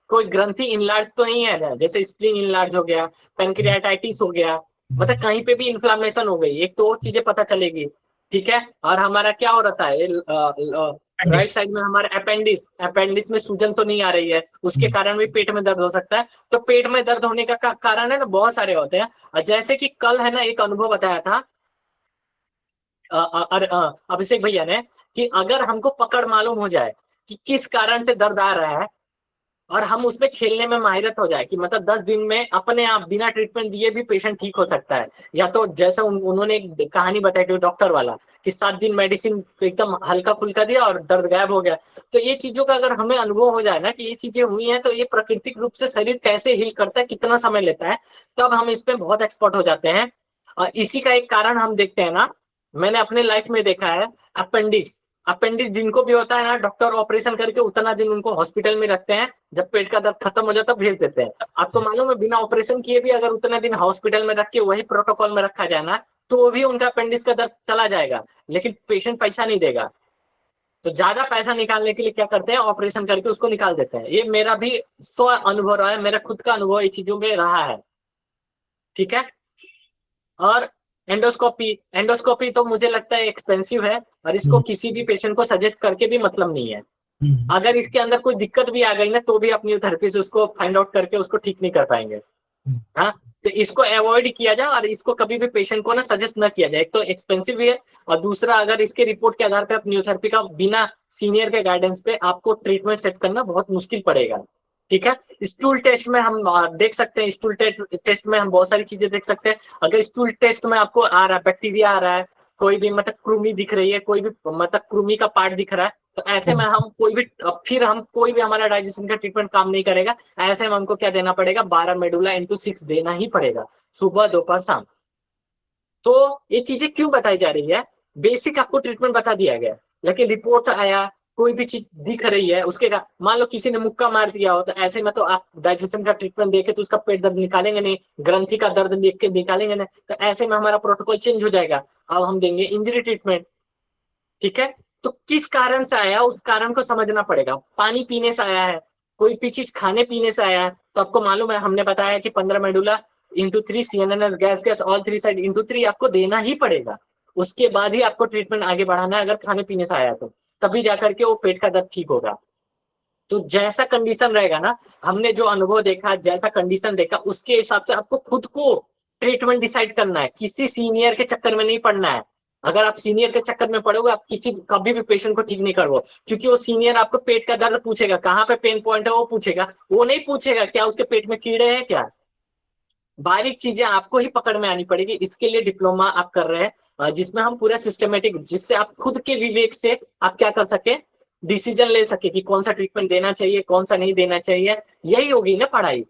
कोई ग्रंथि इनलार्ज तो नहीं है, जैसे स्प्लीन इनलार्ज हो गया, पेनक्रियाटाइटिस हो गया, मतलब कहीं पे भी इन्फ्लामेशन हो गई, एक तो वो चीजें पता चलेगी। ठीक है, और हमारा क्या हो रहा है, राइट साइड में हमारा अपेंडिक्स में सूजन तो नहीं आ रही है, उसके कारण भी पेट में दर्द हो सकता है। तो पेट में दर्द होने का कारण है ना बहुत सारे होते हैं। जैसे कि कल है ना एक अनुभव बताया था अभिषेक भैया ने, कि अगर हमको पकड़ मालूम हो जाए कि किस कारण से दर्द आ रहा है, और हम उसमें खेलने में माहिरत हो जाए कि मतलब 10 दिन में अपने आप बिना ट्रीटमेंट दिए भी पेशेंट ठीक हो सकता है। या तो जैसे उन्होंने एक कहानी बताई थी डॉक्टर वाला, कि 7 दिन मेडिसिन एकदम हल्का फुल्का दिया और दर्द गायब हो गया। तो ये चीजों का अगर हमें अनुभव हो जाए ना कि ये चीजें हुई हैं, तो ये प्राकृतिक रूप से शरीर कैसे हील करता है, कितना समय लेता है, तब हम इसमें बहुत एक्सपर्ट हो जाते हैं। और इसी का एक कारण हम देखते हैं ना, मैंने अपने लाइफ में देखा है, अपेंडिक्स अपेंडिक्स जिनको भी होता है ना, डॉक्टर ऑपरेशन करके उतना दिन उनको हॉस्पिटल में रखते हैं, जब पेट का दर्द खत्म हो जाता है भेज देते हैं। आपको मालूम है बिना ऑपरेशन किए भी अगर उतना दिन हॉस्पिटल में रख के वही प्रोटोकॉल में रखा जाए ना, तो भी उनका अपेंडिक्स का दर्द चला जाएगा, लेकिन पेशेंट पैसा नहीं देगा। तो ज्यादा पैसा निकालने के लिए क्या करते हैं, ऑपरेशन करके उसको निकाल देते हैं। ये मेरा भी स्व अनुभव रहा है, मेरा खुद का अनुभव ये चीजों में रहा है, ठीक है। और एंडोस्कोपी, एंडोस्कोपी तो मुझे लगता है एक्सपेंसिव है, और इसको किसी भी पेशेंट को सजेस्ट करके भी मतलब नहीं है। अगर इसके अंदर कोई दिक्कत भी आ गई ना, तो भी अपनी थेरेपी से उसको फाइंड आउट करके उसको ठीक नहीं कर पाएंगे। हाँ, तो इसको अवॉइड किया जाए, और इसको कभी भी पेशेंट को ना सजेस्ट ना किया जाए। एक तो एक्सपेंसिव भी है, और दूसरा अगर इसके रिपोर्ट के आधार पर आप न्यूरोथेरेपी का बिना सीनियर के गाइडेंस पे आपको ट्रीटमेंट सेट करना बहुत मुश्किल पड़ेगा, ठीक है। स्टूल टेस्ट में हम देख सकते हैं, स्टूल टेस्ट में हम बहुत सारी चीजें देख सकते हैं। अगर स्टूल टेस्ट में आपको आ रहा है, बैक्टीरिया आ रहा है, कोई भी मतलब कृमि दिख रही है, कोई भी मतलब कृमि का पार्ट दिख रहा है, तो ऐसे में हम कोई भी हमारा डाइजेशन का ट्रीटमेंट काम नहीं करेगा। ऐसे में हमको क्या देना पड़ेगा, 12 मेडुला इंटू 6 देना ही पड़ेगा, सुबह दोपहर शाम। तो ये चीजें क्यों बताई जा रही है, बेसिक आपको ट्रीटमेंट बता दिया गया, लेकिन रिपोर्ट आया, कोई भी चीज दिख रही है उसके का, मान लो किसी ने मुक्का मार दिया हो, तो ऐसे में तो आप डाइजेशन का ट्रीटमेंट देके तो उसका पेट दर्द निकालेंगे नहीं, ग्रंथि का दर्द देख के निकालेंगे नहीं, तो ऐसे में हमारा प्रोटोकॉल चेंज हो जाएगा। अब हम देंगे इंजरी ट्रीटमेंट, ठीक है। तो किस कारण से आया, उस कारण को समझना पड़ेगा। पानी पीने से आया है, कोई भी चीज खाने पीने से आया है, तो आपको मालूम है, हमने बताया कि 15 medulla into 3 CNNS gas gas all 3 side into 3 आपको देना ही पड़ेगा। उसके बाद ही आपको ट्रीटमेंट आगे बढ़ाना है, अगर खाने पीने से आया तो तभी जाकर के वो पेट का दर्द ठीक होगा। तो जैसा कंडीशन रहेगा ना, हमने जो अनुभव देखा, जैसा कंडीशन देखा, उसके हिसाब से आपको खुद को ट्रीटमेंट डिसाइड करना है, किसी सीनियर के चक्कर में नहीं पड़ना है। अगर आप सीनियर के चक्कर में पड़ोगे, आप कभी भी पेशेंट को ठीक नहीं करोगे, क्योंकि वो सीनियर आपको पेट का दर्द पूछेगा, कहाँ पे पेन पॉइंट है वो पूछेगा, वो नहीं पूछेगा क्या उसके पेट में कीड़े हैं क्या। बारीक चीजें आपको ही पकड़ में आनी पड़ेगी। इसके लिए डिप्लोमा आप कर रहे हैं, जिसमें हम पूरा सिस्टमेटिक, जिससे आप खुद के विवेक से आप क्या कर सके, डिसीजन ले सके कि कौन सा ट्रीटमेंट देना चाहिए, कौन सा नहीं देना चाहिए। यही होगी ना पढ़ाई।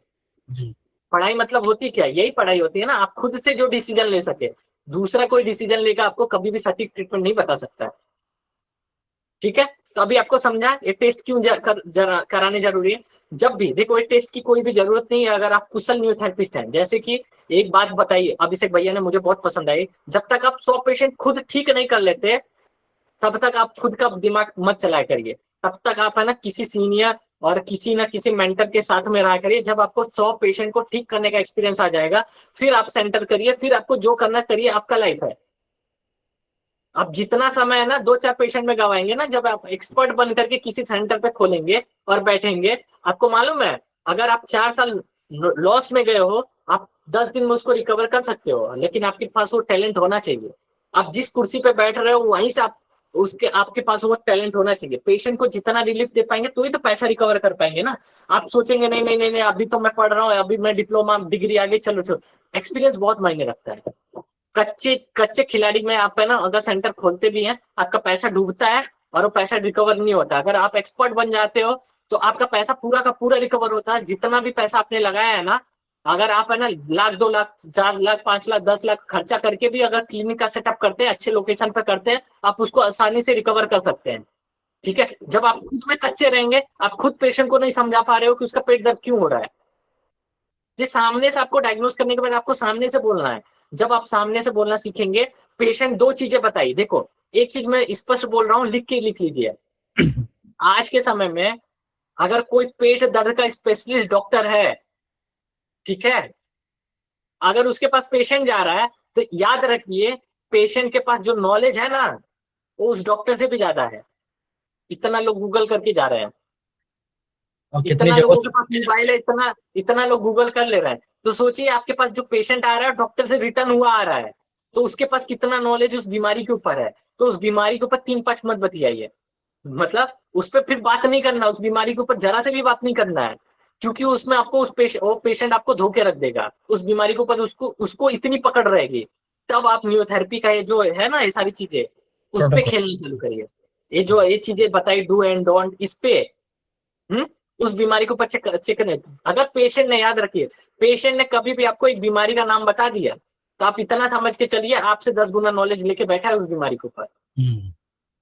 जी। पढ़ाई मतलब होती क्या, यही पढ़ाई होती है ना, आप खुद से जो डिसीजन ले सके। दूसरा कोई डिसीजन लेकर आपको कभी भी सटीक ट्रीटमेंट नहीं बता सकता, ठीक है। तो अभी आपको समझा ये टेस्ट क्यों कराने जरूरी है। जब भी देखो, ये टेस्ट की कोई भी जरूरत नहीं है अगर आप कुशल न्यूरोथेरेपिस्ट हैं। जैसे कि एक बात बताइए, अभिषेक भैया ने मुझे बहुत पसंद आई, जब तक आप 100 पेशेंट खुद ठीक नहीं कर लेते, तब तक आप खुद का दिमाग मत चलाया करिए। तब तक आप है ना किसी सीनियर और किसी ना किसी मेंटर के साथ में रहा करिए। जब आपको 100 पेशेंट को ठीक करने का एक्सपीरियंस आ जाएगा, फिर आप सेंटर करिए, फिर आपको जो करना करिए, आपका लाइफ है। आप जितना समय है ना 2-4 पेशेंट में गवाएंगे ना, जब आप एक्सपर्ट बन करके किसी सेंटर पे खोलेंगे और बैठेंगे, आपको मालूम है, अगर आप 4 साल लॉस में गए हो, आप 10 दिन में उसको रिकवर कर सकते हो, लेकिन आपके पास वो टैलेंट होना चाहिए। आप जिस कुर्सी पे बैठ रहे हो वहीं से आप उसके आपके पास वो टैलेंट होना चाहिए। पेशेंट को जितना रिलीफ दे पाएंगे तो ही तो पैसा रिकवर कर पाएंगे ना। आप सोचेंगे नहीं नहीं नहीं नहीं, अभी तो मैं पढ़ रहा हूँ, अभी मैं डिप्लोमा डिग्री आगे, चलो चलो। एक्सपीरियंस बहुत मायने रखता है। कच्चे कच्चे खिलाड़ी में आप है ना, अगर सेंटर खोलते भी हैं, आपका पैसा डूबता है और वो पैसा रिकवर नहीं होता। अगर आप एक्सपर्ट बन जाते हो तो आपका पैसा पूरा का पूरा रिकवर होता है। जितना भी पैसा आपने लगाया है ना, अगर आप है ना 1 लाख 2 लाख 4 लाख 5 लाख 10 लाख खर्चा करके भी अगर क्लिनिक का सेटअप करते हैं, अच्छे लोकेशन पे करते हैं, आप उसको आसानी से रिकवर कर सकते हैं, ठीक है। जब आप खुद में कच्चे रहेंगे, आप खुद पेशेंट को नहीं समझा पा रहे हो कि उसका पेट दर्द क्यों हो रहा है। जिस सामने से आपको डायग्नोस करने के बाद आपको सामने से बोलना है। जब आप सामने से बोलना सीखेंगे, पेशेंट 2 चीजें बताइए, देखो एक चीज मैं स्पष्ट बोल रहा हूँ, लिख लीजिए। आज के समय में अगर कोई पेट दर्द का स्पेशलिस्ट डॉक्टर है, ठीक है, अगर उसके पास पेशेंट जा रहा है, तो याद रखिए, पेशेंट के पास जो नॉलेज है ना, वो उस डॉक्टर से भी ज्यादा है। इतना लोग गूगल करके जा रहे हैं, और कितनी इतना जगहों लोगों के पास से। मोबाइल है, इतना इतना लोग गूगल कर ले रहे हैं। तो सोचिए, आपके पास जो पेशेंट आ रहा है डॉक्टर से रिटर्न हुआ आ रहा है, तो उसके पास कितना नॉलेज उस बीमारी के ऊपर है। तो उस बीमारी के ऊपर 3-5 मत बतियाइए, मतलब उस पर फिर बात नहीं करना, उस बीमारी के ऊपर जरा से भी बात नहीं करना है, क्योंकि उसमें आपको वो पेशेंट आपको धोखे रख देगा। उस बीमारी के ऊपर उसको उसको इतनी पकड़ रहेगी। तब आप न्यूरोथेरेपी का ये जो है ना, ये सारी चीजें, उस पे प्रोटोकॉल। खेलना चालू करिए। ये चीजें बताई, डू एंड डोंट, इस पे हम्म उस बीमारी के ऊपर चेक नहीं। अगर पेशेंट ने, याद रखिए, पेशेंट ने कभी भी आपको एक बीमारी का नाम बता दिया, तो आप इतना समझ के चलिए आपसे 10 गुना नॉलेज लेके बैठा है उस बीमारी के ऊपर। हम्म।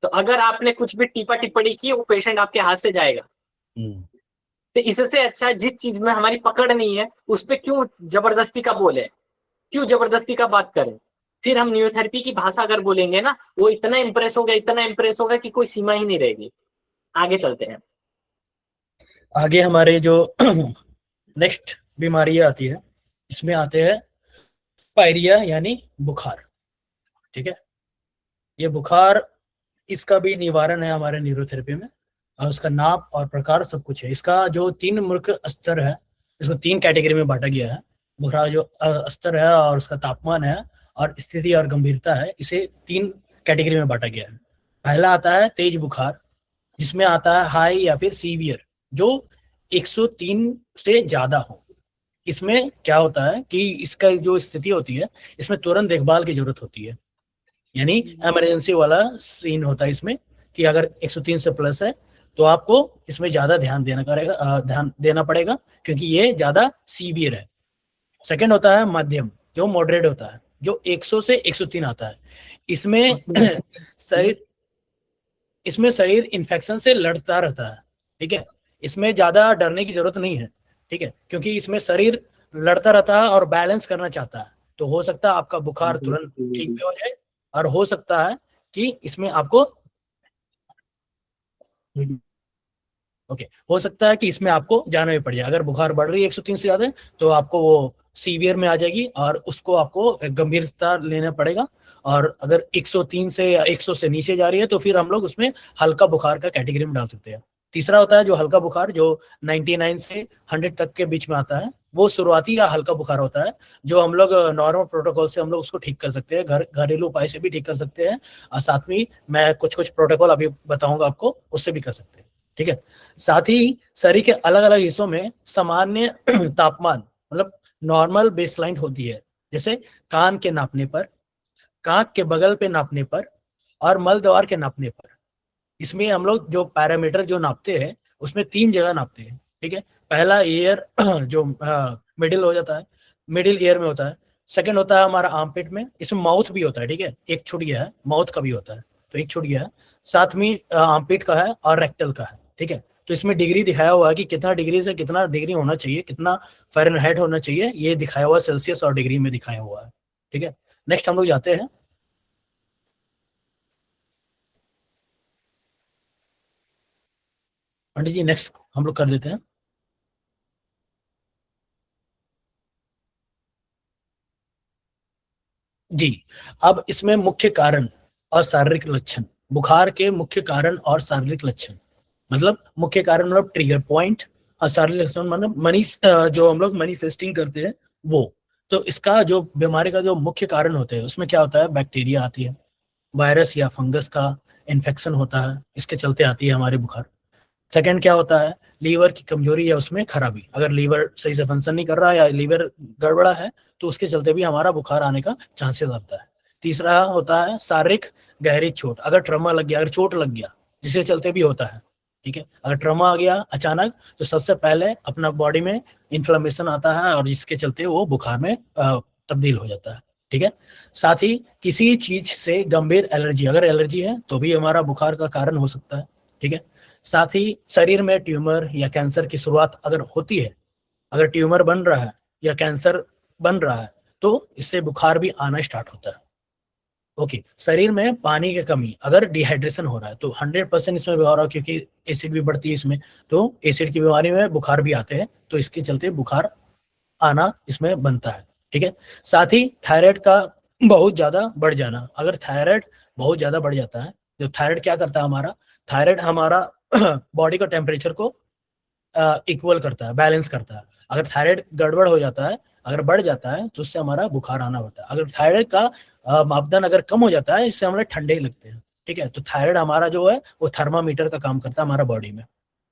तो अगर आपने कुछ भी टीपा टिप्पणी की, वो पेशेंट आपके हाथ से जाएगा। हम्म। तो इससे अच्छा जिस चीज में हमारी पकड़ नहीं है, उस पर क्यों जबरदस्ती का बोले, क्यों जबरदस्ती का बात करें। फिर हम न्यूरोथेरेपी की भाषा अगर बोलेंगे ना, वो इतना इम्प्रेस होगा कि कोई सीमा ही नहीं रहेगी। आगे चलते हैं। आगे हमारे जो नेक्स्ट बीमारी आती है, इसमें आते हैं पायरिया यानी बुखार। ठीक है, ये बुखार, इसका भी निवारण है हमारे न्यूरोथेरेपी में, और उसका नाप और प्रकार सब कुछ है। इसका जो 3 मुख्य स्तर है, इसको 3 कैटेगरी में बांटा गया है। बुखार जो स्तर है और उसका तापमान है और स्थिति और गंभीरता है, इसे 3 कैटेगरी में बांटा गया है। पहला आता है तेज बुखार, जिसमें आता है हाई या फिर सीवियर, जो 103 से ज्यादा हो। इसमें क्या होता है कि इसका जो स्थिति होती है, इसमें तुरंत देखभाल की जरूरत होती है, यानी इमरजेंसी वाला सीन होता है इसमें, कि अगर 103 से प्लस है तो आपको इसमें ज्यादा ध्यान देना पड़ेगा, क्योंकि ये ज्यादा सीवियर है। सेकंड होता है मध्यम, जो मॉडरेट होता है, जो 100 से 103 आता है। इसमें शरीर इन्फेक्शन से लड़ता रहता है। ठीक है, इसमें ज्यादा डरने की जरूरत नहीं है। ठीक है, क्योंकि इसमें शरीर लड़ता रहता है और बैलेंस करना चाहता है। तो हो सकता है आपका बुखार तुरंत ठीक भी हो जाए, और हो सकता है कि इसमें आपको हो सकता है कि इसमें आपको जाना भी पड़ जाए। अगर बुखार बढ़ रही है 103 से ज्यादा, तो आपको वो सीवियर में आ जाएगी और उसको आपको गंभीरता लेना पड़ेगा। और अगर 103 से या 100 से नीचे जा रही है, तो फिर हम लोग उसमें हल्का बुखार का कैटेगरी में डाल सकते हैं। तीसरा होता है जो हल्का बुखार, जो 99 से 100 तक के बीच में आता है। वो शुरुआती या हल्का बुखार होता है, जो हम लोग नॉर्मल प्रोटोकॉल से हम लोग उसको ठीक कर सकते हैं, घरेलू उपाय से भी ठीक कर सकते हैं, और साथ में मैं कुछ प्रोटोकॉल अभी बताऊंगा आपको, उससे भी कर सकते हैं। ठीक है, साथ ही शरीर के अलग अलग हिस्सों में सामान्य तापमान, मतलब नॉर्मल बेसलाइन होती है, जैसे कान के नापने पर, कांख के बगल पे नापने पर, और मल द्वार के नापने पर। इसमें हम लोग जो पैरामीटर जो नापते हैं, उसमें 3 जगह नापते हैं। ठीक है, पहला ईयर जो मिडिल हो जाता है, मिडिल ईयर में होता है। सेकंड होता है हमारा आर्मपिट में, इसमें माउथ भी होता है। ठीक है, एक छूट गया है, माउथ का भी होता है, तो एक छूट गया है। साथ में आर्मपिट का है और रेक्टल का है। ठीक है, तो इसमें डिग्री दिखाया हुआ है कि कितना डिग्री से कितना डिग्री होना चाहिए, कितना फ़ारेनहाइट होना चाहिए, ये दिखाया हुआ सेल्सियस और डिग्री में दिखाया हुआ है। ठीक है, नेक्स्ट हम लोग जाते हैं। पंडित जी नेक्स्ट हम लोग कर देते हैं। जी, अब इसमें मुख्य कारण और शारीरिक लक्षण, बुखार के मुख्य कारण और शारीरिक लक्षण, मतलब मुख्य कारण मतलब ट्रिगर पॉइंट, और शारीरिक लक्षण मतलब मनी, जो हम लोग मैनिफेस्टिंग करते हैं वो। तो इसका जो बीमारी का जो मुख्य कारण होते हैं, उसमें क्या होता है, बैक्टीरिया आती है, वायरस या फंगस का इन्फेक्शन होता है, इसके चलते आती है हमारी बुखार। सेकंड क्या होता है, लीवर की कमजोरी या उसमें खराबी, अगर लीवर सही से फंक्शन नहीं कर रहा है या लीवर गड़बड़ा है, तो उसके चलते भी हमारा बुखार आने का चांसेस आता है। तीसरा होता है शारीरिक गहरी चोट, अगर ट्रमा लग गया, अगर चोट लग गया, जिसके चलते भी होता है। ठीक है, अगर ट्रमा आ गया अचानक, तो सबसे पहले अपना बॉडी में इन्फ्लेमेशन आता है, और जिसके चलते वो बुखार में तब्दील हो जाता है। ठीक है, साथ ही किसी चीज से गंभीर एलर्जी, अगर एलर्जी है तो भी हमारा बुखार का कारण हो सकता है। ठीक है, साथ ही शरीर में ट्यूमर या कैंसर की शुरुआत अगर होती है, अगर ट्यूमर बन रहा है या कैंसर बन रहा है, तो इससे बुखार भी आना स्टार्ट होता है। ओके, शरीर में पानी की कमी, अगर डिहाइड्रेशन हो रहा है, तो 100% इसमें भी हो रहा है, क्योंकि एसिड भी बढ़ती है इसमें, तो एसिड की बीमारी में बुखार भी आते हैं, तो इसके चलते बुखार आना इसमें बनता है। ठीक है, साथ ही थायराइड का बहुत ज्यादा बढ़ जाना, अगर थायराइड बहुत ज्यादा बढ़ जाता है, जो थायराइड क्या करता है, हमारा थायराइड हमारा बॉडी का टेम्परेचर को इक्वल करता है, बैलेंस करता है। अगर थायराइड गड़बड़ हो जाता है, अगर बढ़ जाता है, तो उससे हमारा बुखार आना होता है। अगर थायराइड का मापदंड अगर कम हो जाता है, इससे हमारे ठंडे ही लगते हैं। ठीक है, तो थायराइड हमारा जो है वो थर्मामीटर का काम करता है हमारा बॉडी में,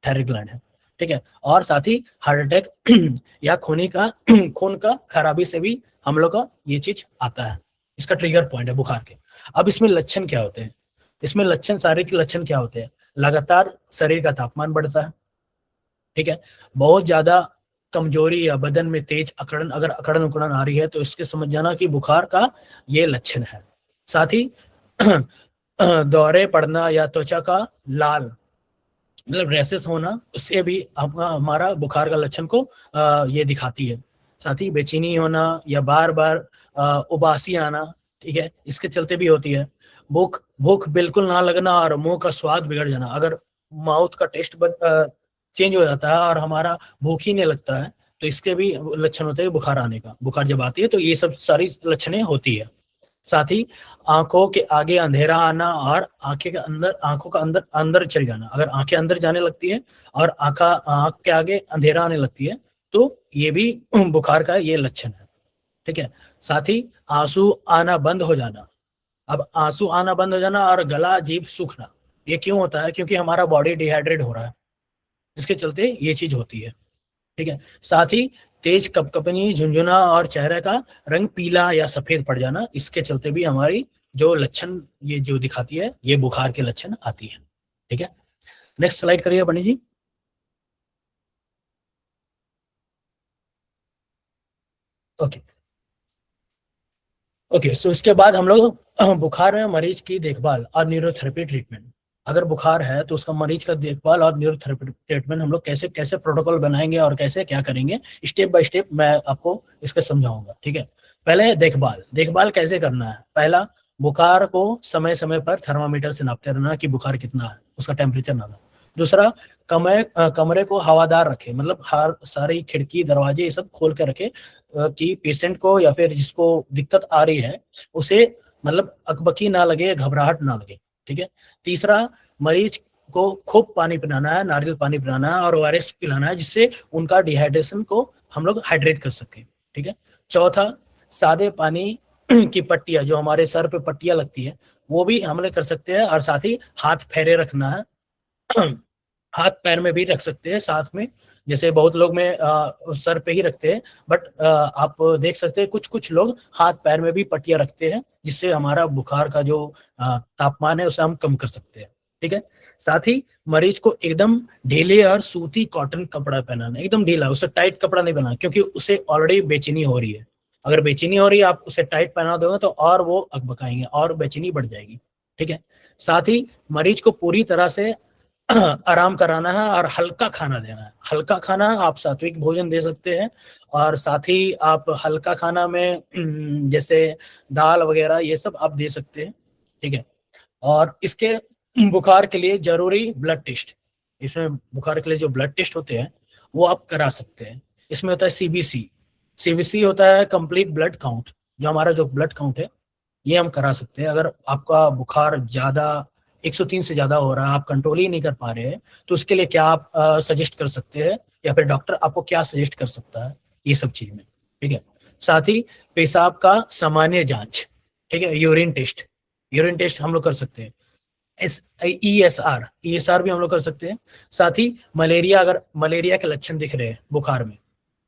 थायराइड ग्लैंड है। ठीक है, और साथ ही हार्ट अटैक या खून का खराबी से भी हम लोग का ये चीज आता है। इसका ट्रिगर पॉइंट है बुखार के। अब इसमें लक्षण क्या होते हैं, इसमें लक्षण, शारीरिक लक्षण क्या होते हैं, लगातार शरीर का तापमान बढ़ता है। ठीक है, बहुत ज्यादा कमजोरी या बदन में तेज अकड़न, अगर अकड़न उकड़न आ रही है, तो इसके समझ जाना कि बुखार का ये लक्षण है। साथ ही दौरे पड़ना या त्वचा का लाल, मतलब रैसेस होना, उससे भी हमारा बुखार का लक्षण को ये दिखाती है। साथ ही बेचैनी होना या बार बार उबासी आना, ठीक है, इसके चलते भी होती है। भूख भूख बिल्कुल ना लगना और मुंह का स्वाद बिगड़ जाना, अगर माउथ का टेस्ट चेंज हो जाता है और हमारा भूख ही नहीं लगता है, तो इसके भी लक्षण होते हैं बुखार आने का। बुखार जब आती है तो ये सब सारी लक्षणें होती है। साथ ही आंखों के आगे अंधेरा आना और आंखों का अंदर अंदर चल जाना, अगर आंखें अंदर जाने लगती है और आंख के आगे अंधेरा आने लगती है तो ये भी बुखार का ये लक्षण है। ठीक है, साथ ही आंसू आना बंद हो जाना। अब आंसू आना बंद हो जाना और गला जीभ सूखना, ये क्यों होता है? क्योंकि हमारा बॉडी डिहाइड्रेट हो रहा है, जिसके चलते ये चीज होती है। ठीक है, साथ ही तेज कपकपनी, झुंझुना और चेहरे का रंग पीला या सफेद पड़ जाना, इसके चलते भी हमारी जो लक्षण ये जो दिखाती है ये बुखार के लक्षण आती है। ठीक है, नेक्स्ट स्लाइड करिए बनी जी। ओके ओके, सो इसके बाद हम लोग बुखार में मरीज की देखभाल और न्यूरोथेरेपी ट्रीटमेंट। अगर बुखार है तो उसका मरीज का देखभाल और न्यूरोथेरेपी ट्रीटमेंट हम लोग कैसे कैसे प्रोटोकॉल बनाएंगे और कैसे क्या करेंगे, स्टेप बाय स्टेप मैं आपको इसका समझाऊंगा। ठीक है, पहले देखभाल। देखभाल कैसे करना है? पहला, बुखार को समय समय पर थर्मामीटर से नापते रहना कि बुखार कितना है, उसका टेम्परेचर नापना। दूसरा, कमरे को हवादार रखे, मतलब हर सारी खिड़की दरवाजे ये सब खोल के रखे कि पेशेंट को या फिर जिसको दिक्कत आ रही है उसे मतलब अकबकी ना लगे, घबराहट ना लगे। ठीक है, तीसरा, मरीज को खूब पानी पिलाना है, नारियल पानी पिलाना है और ओआरएस पिलाना है, जिससे उनका डिहाइड्रेशन को हम लोग हाइड्रेट कर सके। ठीक है, चौथा, सादे पानी की पट्टियां, जो हमारे सर पे पट्टियां लगती है वो भी हम लोग कर सकते हैं, और साथ ही हाथ फेरे रखना है हाथ पैर में भी रख सकते हैं साथ में, जैसे बहुत लोग में सर पे ही रखते हैं, बट आप देख सकते हैं कुछ कुछ लोग हाथ पैर में भी पट्टियां रखते हैं, जिससे हमारा बुखार का जो तापमान है उसे हम कम कर सकते हैं। ठीक है, साथ ही मरीज को एकदम ढीले और सूती कॉटन कपड़ा पहनाना, एकदम ढीला, उसे टाइट कपड़ा नहीं पहनाना, क्योंकि उसे ऑलरेडी बेचैनी हो रही है। अगर बेचैनी हो रही है आप उसे टाइट पहना दोगे तो और वो अकबकाएंगे और बेचैनी बढ़ जाएगी। ठीक है, साथ ही मरीज को पूरी तरह से आराम कराना है और हल्का खाना देना है। हल्का खाना आप सात्विक भोजन दे सकते हैं, और साथ ही आप हल्का खाना में जैसे दाल वगैरह ये सब आप दे सकते हैं। ठीक है, और इसके बुखार के लिए जरूरी ब्लड टेस्ट, इसमें बुखार के लिए जो ब्लड टेस्ट होते हैं वो आप करा सकते हैं। इसमें होता है सीबीसी। सीबीसी होता है कंप्लीट ब्लड काउंट, जो हमारा जो ब्लड काउंट है ये हम करा सकते हैं। अगर आपका बुखार ज्यादा 103 से ज्यादा हो रहा है, आप कंट्रोल ही नहीं कर पा रहे हैं, तो उसके लिए क्या आप सजेस्ट कर सकते हैं, या फिर डॉक्टर आपको क्या सजेस्ट कर सकता है, ये सब चीज में। ठीक है, साथ ही पेशाब का सामान्य जांच। ठीक है, यूरिन टेस्ट, यूरिन टेस्ट हम लोग कर सकते हैं। ई एस आर भी हम लोग कर सकते हैं। साथ ही मलेरिया, अगर मलेरिया के लक्षण दिख रहे हैं बुखार में,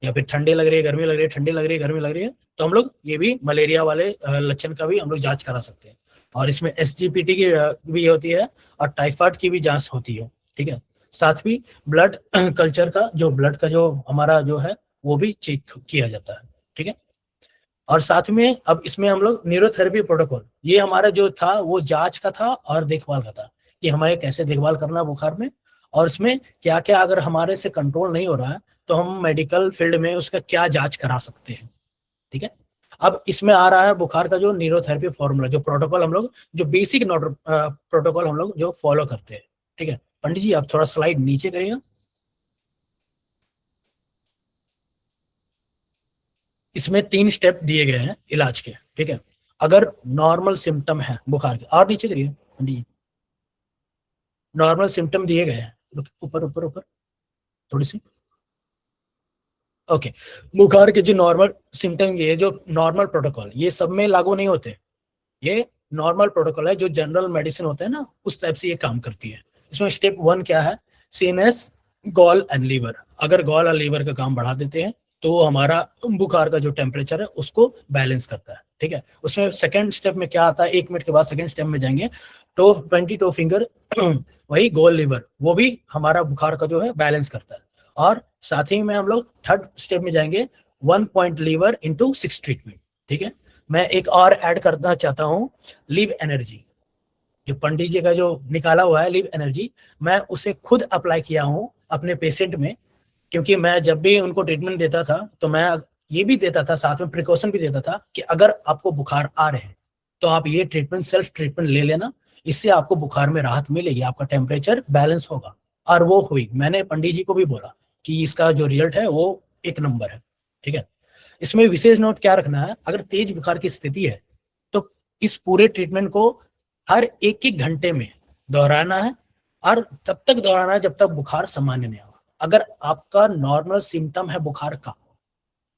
या फिर ठंडे लग रही है, गर्मी लग रही है, ठंडी लग रही है, गर्मी लग रही है, तो हम लोग ये भी मलेरिया वाले लक्षण का भी हम लोग जांच करा सकते हैं। और इसमें एसजीपीटी की भी होती है और टाइफाइड की भी जांच होती है। ठीक है, साथ भी ब्लड कल्चर का, जो ब्लड का जो हमारा जो है वो भी चेक किया जाता है। ठीक है, और साथ में अब इसमें हम लोग न्यूरोथेरेपी प्रोटोकॉल, ये हमारा जो था वो जांच का था और देखभाल का था कि हमें कैसे देखभाल करना है बुखार में, और इसमें क्या क्या अगर हमारे से कंट्रोल नहीं हो रहा है तो हम मेडिकल फील्ड में उसका क्या जांच करा सकते हैं। ठीक है, अब इसमें आ रहा है बुखार का जो न्यूरोथेरेपी फॉर्मूला, जो प्रोटोकॉल हम लोग, जो बेसिक प्रोटोकॉल हम लोग जो फॉलो करते हैं। ठीक है, पंडित जी आप थोड़ा स्लाइड नीचे करिएगा। इसमें 3 स्टेप दिए गए हैं इलाज के। ठीक है, अगर नॉर्मल सिम्टम है बुखार के, और नीचे करिए पंडित जी, नॉर्मल सिम्टम दिए गए हैं, ऊपर ऊपर ऊपर थोड़ी सी। ओके, बुखार के जो नॉर्मल सिम्टम, ये जो नॉर्मल प्रोटोकॉल ये सब में लागू नहीं होते, ये नॉर्मल प्रोटोकॉल है, जो जनरल मेडिसिन होता है ना उस टाइप से ये काम करती है। इसमें स्टेप 1 क्या है? CNS, gall and liver. अगर गॉल और लीवर का काम बढ़ा देते हैं तो वो हमारा बुखार का जो टेम्परेचर है उसको बैलेंस करता है। ठीक है, उसमें सेकंड स्टेप में क्या आता है, 1 मिनट के बाद सेकंड स्टेप में जाएंगे। 22 फिंगर वही गोल लीवर, वो भी हमारा बुखार का जो है बैलेंस करता है। और साथ ही में हम लोग थर्ड स्टेप में जाएंगे, 1 पॉइंट लीवर इंटू 6 ट्रीटमेंट। ठीक है, मैं एक और ऐड करना चाहता हूँ, लिव एनर्जी, जो पंडित जी का जो निकाला हुआ है लिव एनर्जी, मैं उसे खुद अप्लाई किया हूँ अपने पेशेंट में, क्योंकि मैं जब भी उनको ट्रीटमेंट देता था तो मैं ये भी देता था, साथ में प्रिकॉशन भी देता था कि अगर आपको बुखार आ रहे हैं तो आप ये ट्रीटमेंट, सेल्फ ट्रीटमेंट ले लेना, इससे आपको बुखार में राहत मिलेगी, आपका टेम्परेचर बैलेंस होगा। और वो हुई, मैंने पंडित जी को भी बोला कि इसका जो रिजल्ट है वो 1 नंबर है। ठीक है, इसमें विशेष नोट क्या रखना है, अगर तेज बुखार की स्थिति है तो इस पूरे ट्रीटमेंट को हर 1-1 घंटे में दोहराना है, और तब तक दोहराना है जब तक बुखार सामान्य नहीं होगा। अगर आपका नॉर्मल सिम्टम है बुखार का,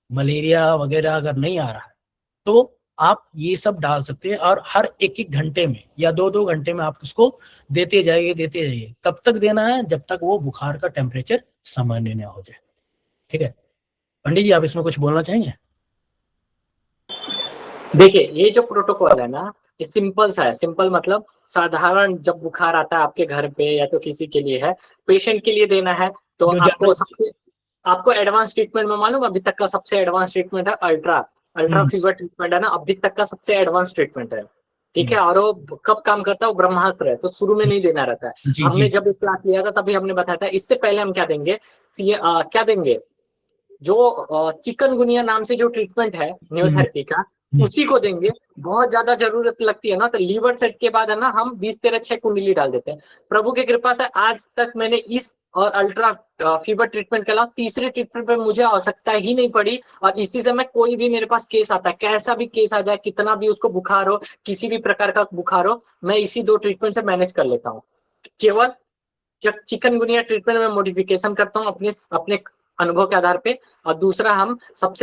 मलेरिया वगैरह अगर नहीं आ रहा है, तो आप ये सब डाल सकते हैं, और हर 1-1 घंटे में या 2-2 घंटे में आप उसको देते जाइए। तब तक देना है जब तक वो बुखार का टेम्परेचर सामान्य न हो जाए। ठीक है, पंडित जी आप इसमें कुछ बोलना चाहेंगे? देखिए, ये जो प्रोटोकॉल है ना, ये सिंपल सा है। सिंपल मतलब साधारण जब बुखार आता है आपके घर पे या तो किसी के लिए है, पेशेंट के लिए देना है, तो जो आपको एडवांस ट्रीटमेंट में मालूम, अभी तक का सबसे एडवांस ट्रीटमेंट है अल्ट्रा फीवर ट्रीटमेंट है ना, अभी तक का सबसे एडवांस ट्रीटमेंट है। ठीक है, और वो कब काम करता है, वो ब्रह्मास्त्र है, तो शुरू में नहीं देना रहता है। जी हमने जी जब एक क्लास लिया था तभी हमने बताया था। इससे पहले हम क्या देंगे, क्या देंगे, जो चिकनगुनिया नाम से जो ट्रीटमेंट है न्यूरोथेरेपी का, उसी को देंगे। बहुत ज्यादा जरूरत लगती है ना, तो लीवर सेट के बाद है ना, हम 20-13-6 कुंडली डाल देते हैं। प्रभु की कृपा से आज तक मैंने इस और अल्ट्रा फीवर ट्रीटमेंट के अलावा तीसरे ट्रीटमेंट पे मुझे आवश्यकता ही नहीं पड़ी। और इसी से मैं, कोई भी मेरे पास केस आता है, कैसा भी केस आ जाए, कितना भी उसको बुखार हो, किसी भी प्रकार का बुखार हो, मैं इसी 2 ट्रीटमेंट से मैनेज कर लेता हूँ। केवल जब चिकनगुनिया ट्रीटमेंट में मॉडिफिकेशन करता हूँ अपने अनुभव के आधार पे। और दूसरा,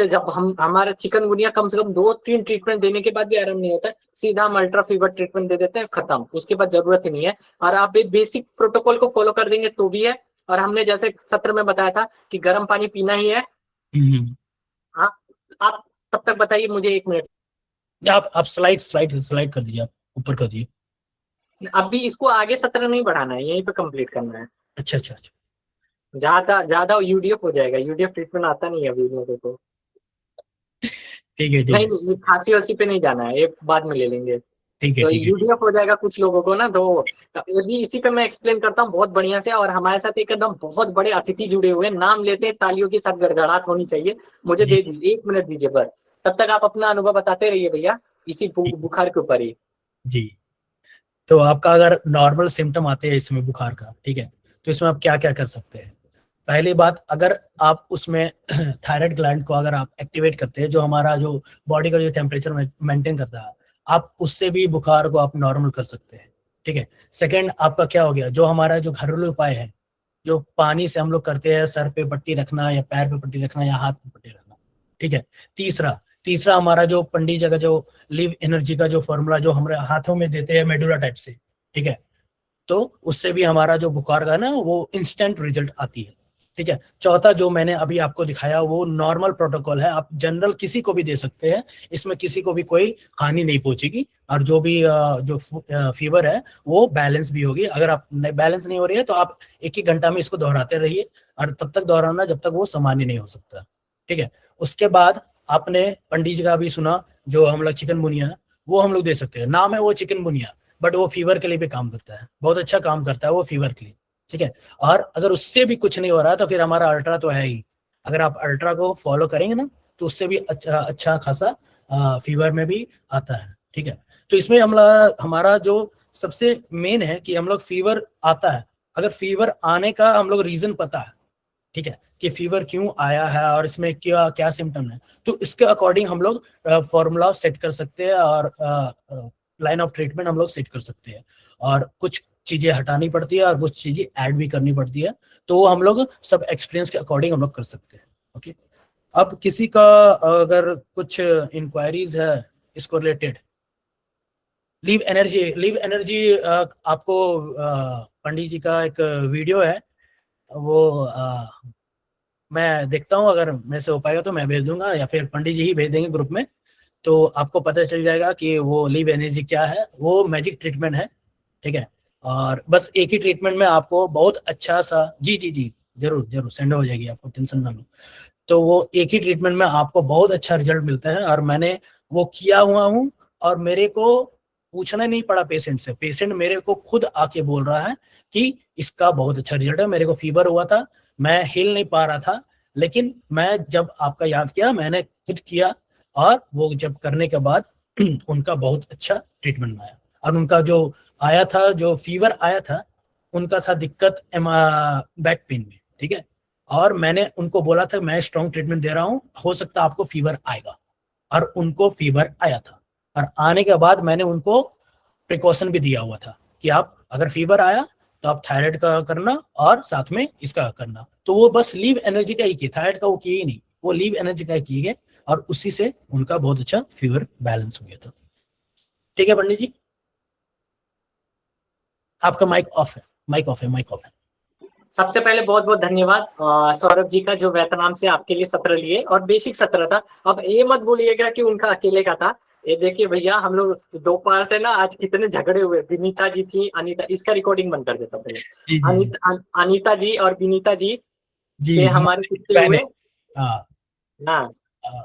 जब हमारे चिकनगुनिया कम से कम 2-3 ट्रीटमेंट देने के बाद भी आराम नहीं होता है, सीधा हम अल्ट्रा फीवर ट्रीटमेंट दे देते हैं, खत्म। उसके बाद जरूरत ही नहीं है। और आप एक बेसिक प्रोटोकॉल को फॉलो कर देंगे तो भी है। और हमने जैसे सत्र में बताया था कि गर्म पानी पीना ही है। हाँ, आप तब तक बताइए मुझे 1 मिनट। आप स्लाइड कर दीजिए, आप ऊपर कर दीजिए। अभी इसको आगे सत्र नहीं बढ़ाना है, यहीं पे कंप्लीट करना है। अच्छा अच्छा अच्छा, ज्यादा ज्यादा यूडीएफ हो जाएगा, यूडीएफ ट्रीटमेंट आता नहीं है अभी लोगों को। ठीक है ठीक नहीं है नहीं, खांसी वासी पे नहीं जाना है, ये बाद में ले लेंगे। ठीक है तो ठीक है। यूडीएफ हो जाएगा कुछ लोगों को ना, तो अभी इसी पे मैं एक्सप्लेन करता हूँ बहुत बढ़िया से। और हमारे साथ एकदम बहुत बड़े अतिथि जुड़े हुए हैं, नाम लेते हैं, तालियों के साथ गड़गड़ाहट होनी चाहिए। मुझे जी दे दीजिए 1 मिनट दीजिए बस। तब तक आप अपना अनुभव बताते रहिए भैया, इसी बुखार के ऊपर ही। जी, तो आपका अगर नॉर्मल सिम्टम आते हैं इसमें बुखार का, ठीक है, तो इसमें आप क्या क्या कर सकते हैं? पहली बात, अगर आप उसमें थायराइड ग्लैंड को अगर आप एक्टिवेट करते हैं, जो हमारा जो बॉडी का जो टेम्परेचर मेंटेन करता है, आप उससे भी बुखार को आप नॉर्मल कर सकते हैं। ठीक है, सेकंड आपका क्या हो गया, जो हमारा जो घरेलू उपाय है, जो पानी से हम लोग करते हैं, सर पे पट्टी रखना या पैर पे पट्टी रखना या हाथ पे पट्टी रखना। ठीक है, तीसरा तीसरा हमारा जो पंडित जी का जो लिव एनर्जी का जो फॉर्मूला जो हमारे हाथों में देते हैं मेडुला टाइप से, ठीक है, तो उससे भी हमारा जो बुखार का ना वो इंस्टेंट रिजल्ट आती है। ठीक है, चौथा जो मैंने अभी आपको दिखाया वो नॉर्मल प्रोटोकॉल है, आप जनरल किसी को भी दे सकते हैं, इसमें किसी को भी कोई हानि नहीं पहुंचेगी। और जो भी जो फीवर है वो बैलेंस भी होगी। अगर आप बैलेंस नहीं हो रही है तो आप 1-1 घंटा में इसको दोहराते रहिए, और तब तक दोहराना जब तक वो सामान्य नहीं हो सकता। ठीक है, उसके बाद आपने पंडित जी का भी सुना, जो हम लोग चिकनगुनिया वो हम लोग दे सकते हैं, नाम है वो चिकनगुनिया, बट वो फीवर के लिए भी काम करता है, बहुत अच्छा काम करता है वो फीवर के लिए। ठीक है, और अगर उससे भी कुछ नहीं हो रहा तो फिर हमारा अल्ट्रा तो है ही। अगर आप अल्ट्रा को फॉलो करेंगे ना तो उससे भी अच्छा खासा फीवर में भी आता है। ठीक है, तो इसमें हमारा जो सबसे मेन है कि हम लोग फीवर आता है, अगर फीवर आने का हम लोग रीजन पता है, ठीक है, कि फीवर क्यों आया है और इसमें क्या क्या सिम्टम है, तो इसके अकॉर्डिंग हम लोग फॉर्मूला सेट कर सकते हैं और लाइन ऑफ ट्रीटमेंट हम लोग सेट कर सकते हैं। और कुछ चीजें हटानी पड़ती है और कुछ चीजें ऐड भी करनी पड़ती है, तो वो हम लोग सब एक्सपीरियंस के अकॉर्डिंग हम लोग कर सकते हैं। ओके, अब किसी का अगर कुछ इंक्वायरीज है इसको रिलेटेड, लिव एनर्जी आपको पंडित जी का एक वीडियो है, वो मैं देखता हूँ, अगर मेरे से हो पाएगा तो मैं भेज दूंगा या फिर पंडित जी ही भेज देंगे ग्रुप में, तो आपको पता चल जाएगा कि वो लिव एनर्जी क्या है। वो मैजिक ट्रीटमेंट है, ठीक है, और बस एक ही ट्रीटमेंट में आपको बहुत अच्छा सा, जी जी जी जरूर जरूर सेंड हो जाएगी, आपको टेंशन ना लो। तो वो एक ही ट्रीटमेंट में आपको बहुत अच्छा रिजल्ट मिलता है, और मैंने वो किया हुआ हूँ, और मेरे को पूछना नहीं पड़ा पेशेंट से, पेशेंट मेरे को खुद आके बोल रहा है कि इसका बहुत अच्छा रिजल्ट है। मेरे को फीवर हुआ था, मैं हिल नहीं पा रहा था, लेकिन मैं जब आपका याद किया मैंने खुद किया, और वो जब करने के बाद उनका बहुत अच्छा ट्रीटमेंट आया। और उनका जो आया था, जो फीवर आया था, उनका था दिक्कत बैक पेन में, ठीक है। और मैंने उनको बोला था मैं स्ट्रॉन्ग ट्रीटमेंट दे रहा हूँ, हो सकता है आपको फीवर आएगा, और उनको फीवर आया था। और आने के बाद मैंने उनको प्रिकॉशन भी दिया हुआ था कि आप अगर फीवर आया तो आप थायराइड का करना और साथ में इसका करना। तो वो बस लीव एनर्जी का ही किया, थायराइड का वो किए ही नहीं, वो लीव एनर्जी का किए गए, और उसी से उनका बहुत अच्छा फीवर बैलेंस हो गया था। ठीक है पंडित जी, आपका माइक ऑफ है, माइक ऑफ है, माइक ऑफ है। सबसे पहले बहुत बहुत धन्यवाद सौरभ जी का, जो वियतनाम से आपके लिए सत्र लिए, और बेसिक सत्र था। अब ये मत बोलिएगा कि उनका अकेले का था। ये देखिए भैया, हम लोग दोपहर से ना आज कितने झगड़े हुए। विनीता जी थी, अनीता, इसका रिकॉर्डिंग बंद कर देता पहले। जी जी अनीता जी और विनीता जी जी के हमारे कितने हुए हाँ ना। हाँ